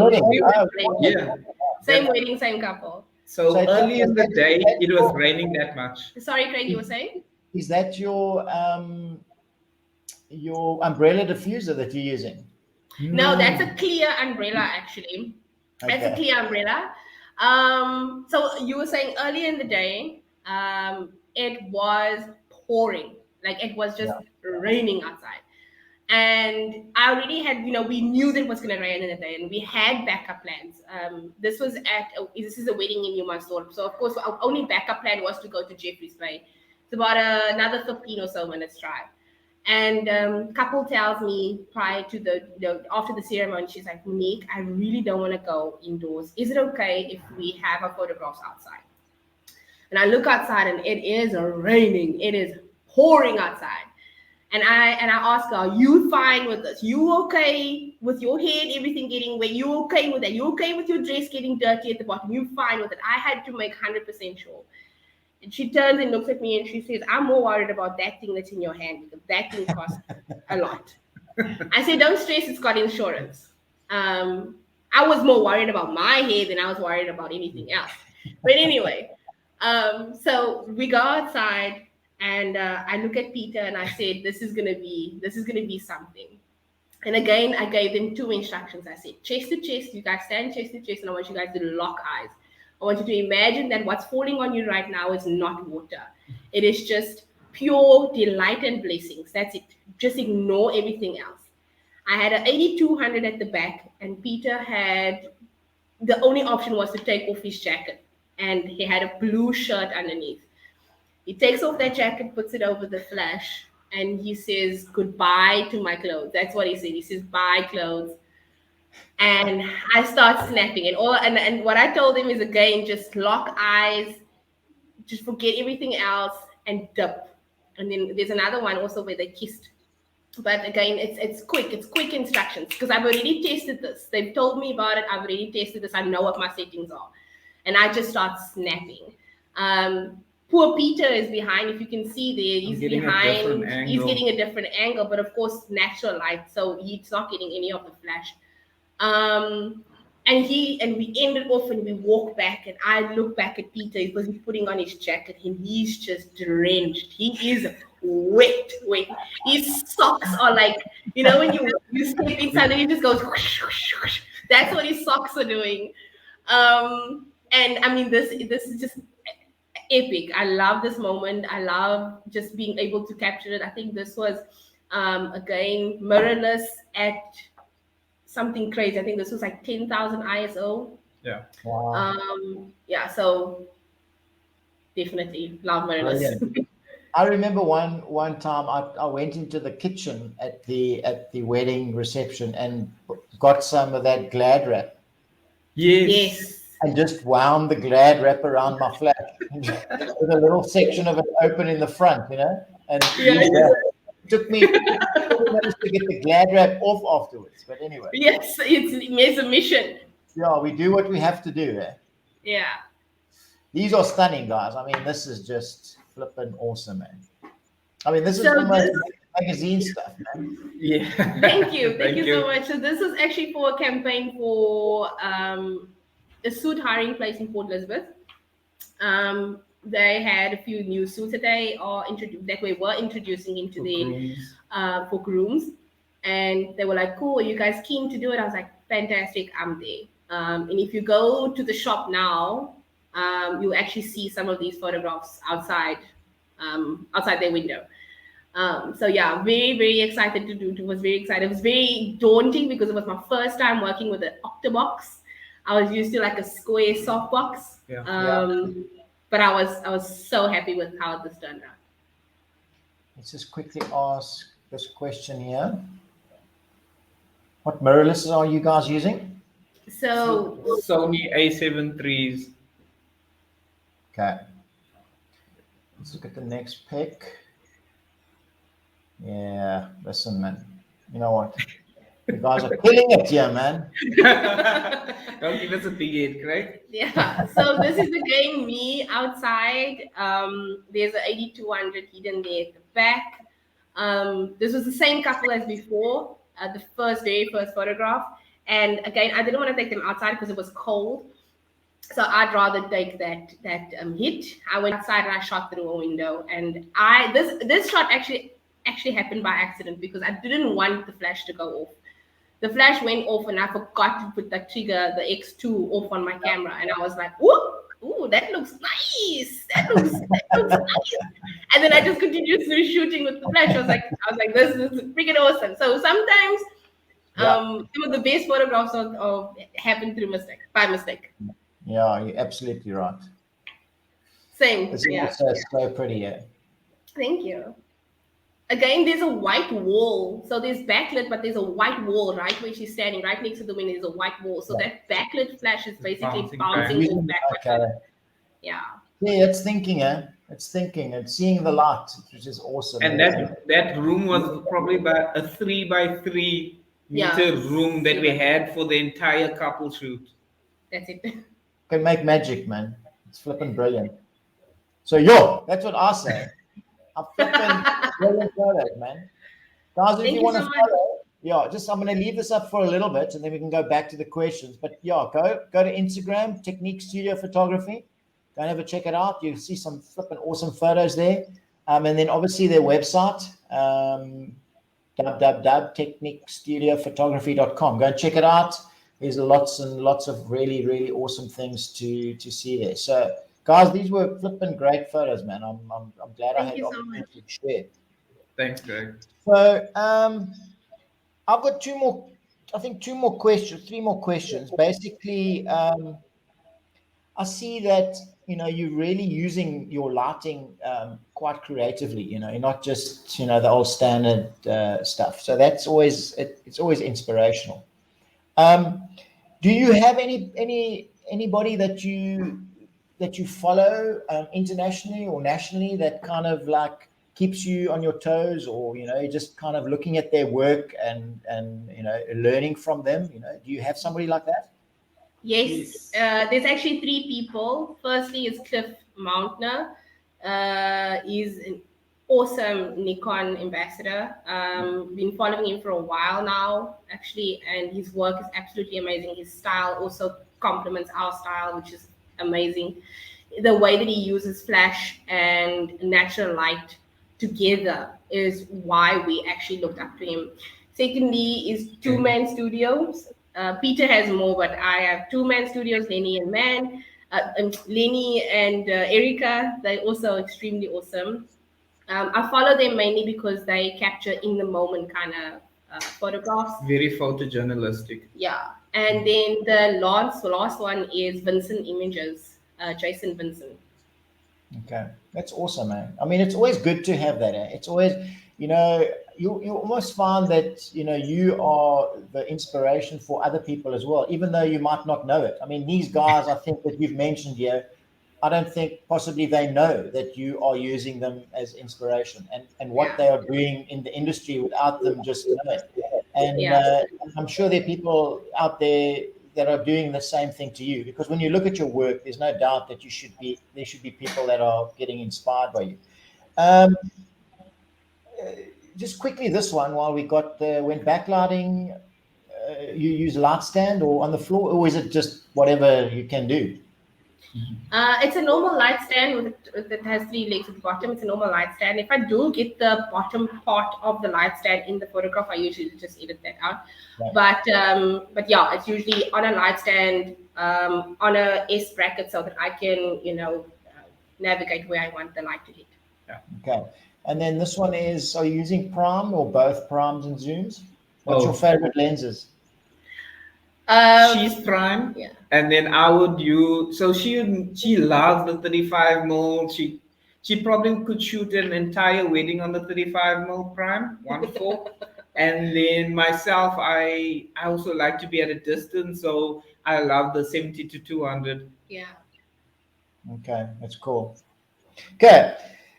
Yeah. Same wedding, same couple. So early in the day, it was raining that much. Sorry, Craig, you were saying? Is that your umbrella diffuser that you're using? No, that's a clear umbrella actually. That's a clear umbrella. So you were saying earlier in the day, it was pouring, like it was just raining outside. And I already had, we knew that it was going to rain in the day, and we had backup plans. This is a wedding in Newmansdorp. So of course, our only backup plan was to go to Jeffreys Bay. It's about another 15 or so minutes drive. And couple tells me prior to after the ceremony, she's like, Monique, I really don't want to go indoors. Is it okay if we have our photographs outside? And I look outside and it is raining. It is pouring outside. And I ask her, are you fine with this? You okay with your head, everything getting wet? You okay with that? You okay with your dress getting dirty at the bottom? You fine with it? I had to make 100% sure. And she turns and looks at me and she says, I'm more worried about that thing that's in your hand because that thing costs a lot. I said, don't stress, it's got insurance. I was more worried about my hair than I was worried about anything else. But anyway, so we go outside. And I look at Peter and I said, this is gonna be something. And again, I gave them 2 instructions. I said, chest to chest, you guys stand chest to chest, and I want you guys to lock eyes. I want you to imagine that what's falling on you right now is not water. It is just pure delight and blessings. That's it. Just ignore everything else. I had an 8200 at the back, and Peter had, the only option was to take off his jacket, and he had a blue shirt underneath. He takes off that jacket, puts it over the flash, and he says, goodbye to my clothes. That's what he said. He says, bye, clothes. And I start snapping. And what I told him is, again, just lock eyes, just forget everything else, and dip. And then there's another one also where they kissed. But again, it's quick instructions because I've already tested this. They've told me about it. I've already tested this. I know what my settings are. And I just start snapping. Poor Peter is behind. If you can see there, he's behind. He's getting a different angle, but of course, natural light, so he's not getting any of the flash. And we ended off and we walk back, and I look back at Peter because he's putting on his jacket and he's just drenched. He is wet. His socks are like, when you step inside and he just goes whoosh, whoosh, whoosh. That's what his socks are doing. And I mean, this is just epic. I love this moment. I love just being able to capture it. I think this was again mirrorless at something crazy. I think this was like 10,000 ISO. Yeah. Wow. So definitely love mirrorless. I remember one time I went into the kitchen at the wedding reception and got some of that Glad wrap. Yes. And just wound the Glad wrap around my flash with a little section of it open in the front, and it took me minutes to get the Glad wrap off afterwards. But anyway. Yes, it's a mission. Yeah, we do what we have to do. Yeah. These are stunning, guys. I mean, this is just flipping awesome, man. I mean, this is almost magazine stuff, man. Yeah. Thank you so much. So this is actually for a campaign for a suit hiring place in Port Elizabeth. they had a few new suits that they are that we were introducing into For the grooms. for grooms, and they were like, "Cool, are you guys keen to do it?" I was like, "Fantastic, I'm there." And if you go to the shop now, you'll actually see some of these photographs outside their window. So yeah, very very excited to do. It was very excited. It was very daunting because it was my first time working with an octobox. I was used to like a square softbox. Yeah. But I was so happy with how this turned out. Let's just quickly ask this question here. What mirrorlesses are you guys using? So Sony A7 IIIs. Okay. Let's look at the next pick. Yeah, listen, man. You know what? You guys are killing it here, man. Don't give us a big head, Craig. yeah, so this is again me outside. There's an 8200 hidden there at the back. This was the same couple as before, the very first photograph. And again, I didn't want to take them outside because it was cold. So I'd rather take that hit. I went outside and I shot through a window. And this shot actually happened by accident because I didn't want the flash to go off. The flash went off and I forgot to put the trigger, the X2, off on my camera. And I was like, ooh, that looks nice. That looks nice. And then I just continued through shooting with the flash. I was like, this is freaking awesome. So sometimes some of the best photographs happen by mistake. Yeah, you're absolutely right. Same. It's also so pretty, yeah. Thank you. Again, there's a white wall. So there's backlit, but there's a white wall right where she's standing, right next to the window. There's a white wall. So that backlit flash is basically bouncing back. Okay. Yeah. Yeah, it's thinking, It's thinking and seeing the light, which is awesome. And that room was probably about a 3x3 meter room that we had for the entire couple shoot. That's it. Can make magic, man. It's flipping brilliant. So that's what I say. I'm flipping brilliant photos, man. Guys, if you want to follow, I'm going to leave this up for a little bit and then we can go back to the questions. But go to Instagram, Technique Studio Photography. Go and have a check it out. You'll see some flipping awesome photos there. And then obviously their website, www.techniquestudiophotography.com. Go and check it out. There's lots and lots of really, really awesome things to see there. So, guys, these were flipping great photos, man. I'm glad I had the opportunity to share. Thanks, Greg. So, I've got three more questions. Basically, I see that, you're really using your lighting quite creatively, not just, the old standard stuff. So that's always, it's always inspirational. Do you have anybody that you follow internationally or nationally that kind of like keeps you on your toes, or just kind of looking at their work and learning from them? Do you have somebody like that? Yes, there's actually 3 people. Firstly is Cliff Mountner. He's an awesome Nikon ambassador. Been following him for a while now, actually, and his work is absolutely amazing. His style also complements our style, which is amazing. The way that he uses flash and natural light together is why we actually looked up to him. Secondly is two-man studios. Peter has more, but I have two-man studios, Lenny and Man. Lenny and Erica, they're also extremely awesome. I follow them mainly because they capture in the moment kind of photographs. Very photojournalistic. Yeah. And then the last one is Vincent Images, Jason Vincent. Okay. That's awesome, man. I mean, it's always good to have that. It's always, you almost find that, you are the inspiration for other people as well, even though you might not know it. I mean, these guys, I think that you've mentioned here, I don't think possibly they know that you are using them as inspiration and what they are doing in the industry without them just knowing. And I'm sure there are people out there that are doing the same thing to you, because when you look at your work, there's no doubt that there should be people that are getting inspired by you. Just quickly, this one, while we got when backlighting, you use light stand or on the floor, or is it just whatever you can do? It's a normal light stand that has 3 legs at the bottom. It's a normal light stand. If I do get the bottom part of the light stand in the photograph, I usually just edit that out. Right. But yeah, it's usually on a light stand, on a S bracket, so that I can navigate where I want the light to hit. Okay. And then this one is, are you using prime or both primes and zooms? What's your Oh. favorite lenses? She's prime, Yeah. and then I would use. So she loves the 35 mil. She probably could shoot an entire wedding on the 35 mil prime 1.4. And then myself, I also like to be at a distance, so I love the 70 to 200. Yeah. Okay, that's cool. Okay,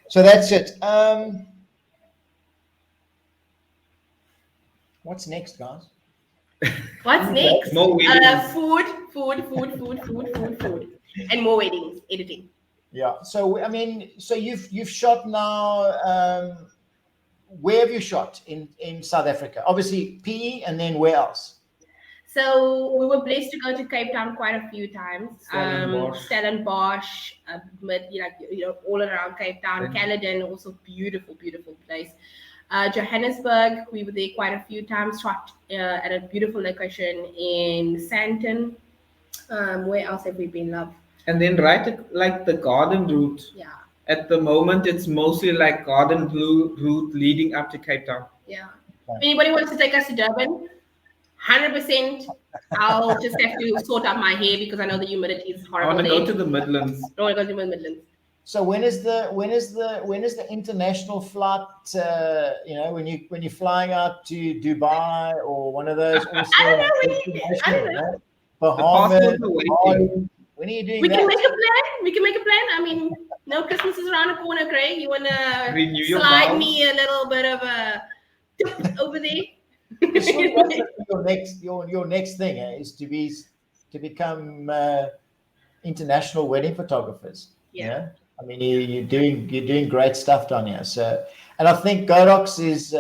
so that's it. What's next, guys? What's next? More weddings. Food, and more weddings. Editing. Yeah. So I mean, so you've shot now. Where have you shot in South Africa? Obviously PE, and then where else? So we were blessed to go to Cape Town quite a few times. Stellenbosch. Stellenbosch, but all around Cape Town. Thank you. Caledon, also beautiful, beautiful place. Johannesburg, we were there quite a few times. Shot at a beautiful location in Sandton. Where else have we been, love? And then like the garden route. Yeah, At the moment, it's mostly like garden blue route leading up to Cape Town. yeah. Right. If anybody wants to take us to Durban, 100%. I'll just have to sort out my hair because I know the humidity is I horrible. want to go there. to the Midlands. Don't want to go to the Midlands. So when is the international flight? When you're flying out to Dubai or one of those. Also, I don't know. Bahamas. The passports are waiting. When are you doing We that? can make a plan. We can make a plan. I mean, no, Christmas is around the corner, Craig. You wanna Renew your slide vows. me a little bit of a tip over there? Your next thing is to become international wedding photographers. Yeah. I mean, you're doing great stuff down here. So, and I think Godox is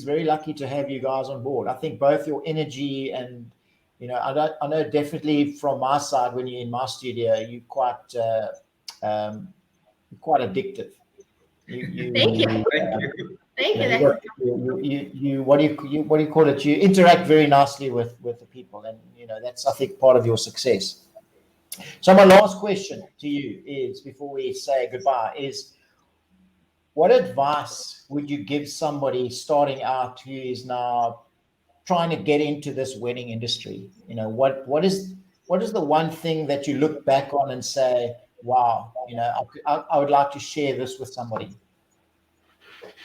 very lucky to have you guys on board. I think both your energy and I know definitely from my side when you're in my studio, you're quite addictive. Thank you. Thank you. Thank you. You what do you call it? You interact very nicely with the people, and that's, I think, part of your success. So my last question to you is, before we say goodbye, is what advice would you give somebody starting out who is now trying to get into this wedding industry? What is the one thing that you look back on and say, wow, I would like to share this with somebody?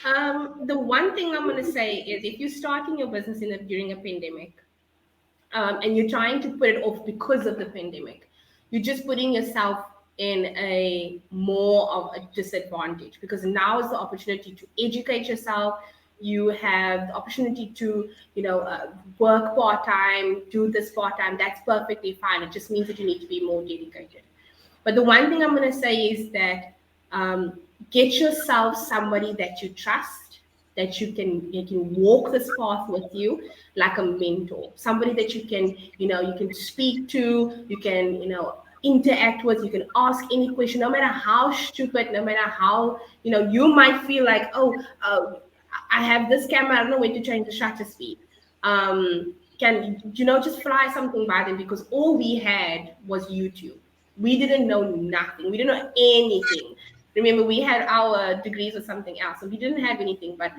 The one thing I'm going to say is, if you're starting your business during a pandemic, and you're trying to put it off because of the pandemic, you're just putting yourself in a more of a disadvantage, because now is the opportunity to educate yourself. You have the opportunity to, work part-time, do this part-time. That's perfectly fine. It just means that you need to be more dedicated. But the one thing I'm going to say is that get yourself somebody that you trust, that you can walk this path with you, like a mentor, somebody that you can speak to, you can interact with, you can ask any question, no matter how stupid, no matter how you might feel like, I have this camera, I don't know where to change the shutter speed. Can just fly something by them, because all we had was YouTube. We didn't know nothing. We didn't know anything. Remember, we had our degrees or something else, so we didn't have anything. But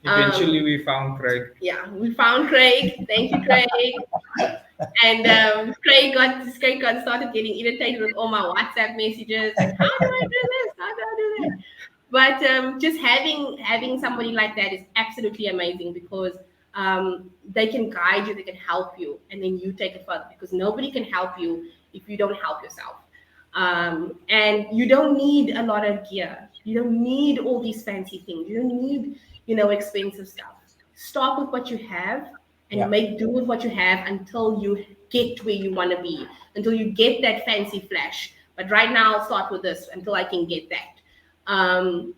Eventually, we found Craig. yeah, we found Craig. Thank you, Craig. And Craig started getting irritated with all my WhatsApp messages. Like, how do I do this? How do I do that? But just having somebody like that is absolutely amazing, because they can guide you, they can help you, and then you take it further, because nobody can help you if you don't help yourself. And you don't need a lot of gear. You don't need all these fancy things. You don't need, expensive stuff. Start with what you have and make do with what you have until you get where you want to be, until you get that fancy flash. But right now, I'll start with this until I can get that.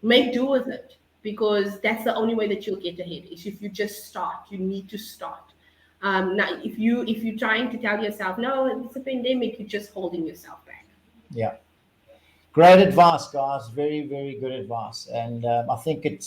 Make do with it, because that's the only way that you'll get ahead, is if you just start. You need to start. Now, if you're trying to tell yourself, no, it's a pandemic, you're just holding yourself back. Yeah. Great advice, guys. Very, very good advice. And I think it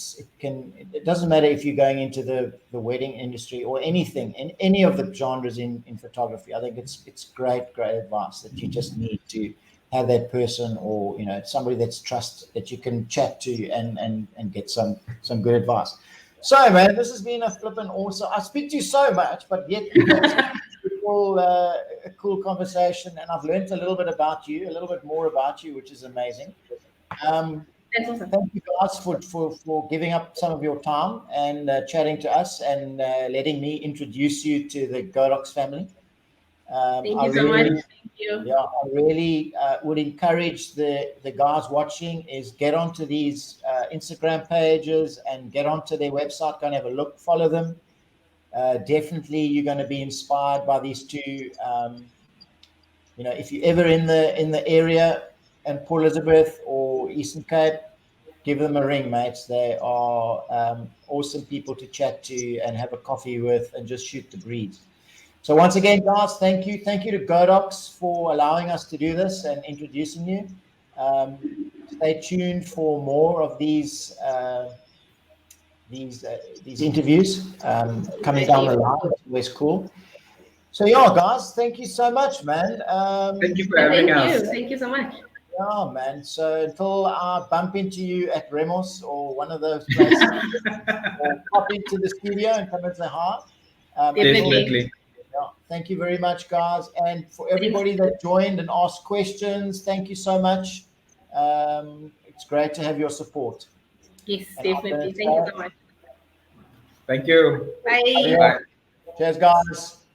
doesn't matter if you're going into the wedding industry or anything in any of the genres in photography. I think it's great advice that you just need to have that person, or somebody that's trust that you can chat to and get some good advice. So, man, this has been a flippin' awesome. I speak to you so much, but yet a cool conversation, and I've learned a little bit more about you, which is amazing. That's awesome. Thank you guys for giving up some of your time and chatting to us and letting me introduce you to the Godox family. Thank you so much. Thank you. Yeah, I really would encourage the guys watching is get onto these Instagram pages and get onto their website, go and have a look, follow them. Definitely, you're going to be inspired by these two. If you're ever in the area in Port Elizabeth or Eastern Cape, give them a ring, mates. They are awesome people to chat to and have a coffee with and just shoot the breeze. So once again, guys, thank you to Godox for allowing us to do this and introducing you. Stay tuned for more of these interviews coming down the line. It's always cool. So yeah, guys, thank you so much, man. Thank you for having us. Thank you so much. Yeah, man. So until I bump into you at Remos or one of those places, or pop into the studio and come and say hi. Definitely. Yeah, thank you very much, guys. And for everybody that joined and asked questions, thank you so much. It's great to have your support. Yes, definitely. Thank you so much. Thank you. Bye. Bye. Cheers, guys.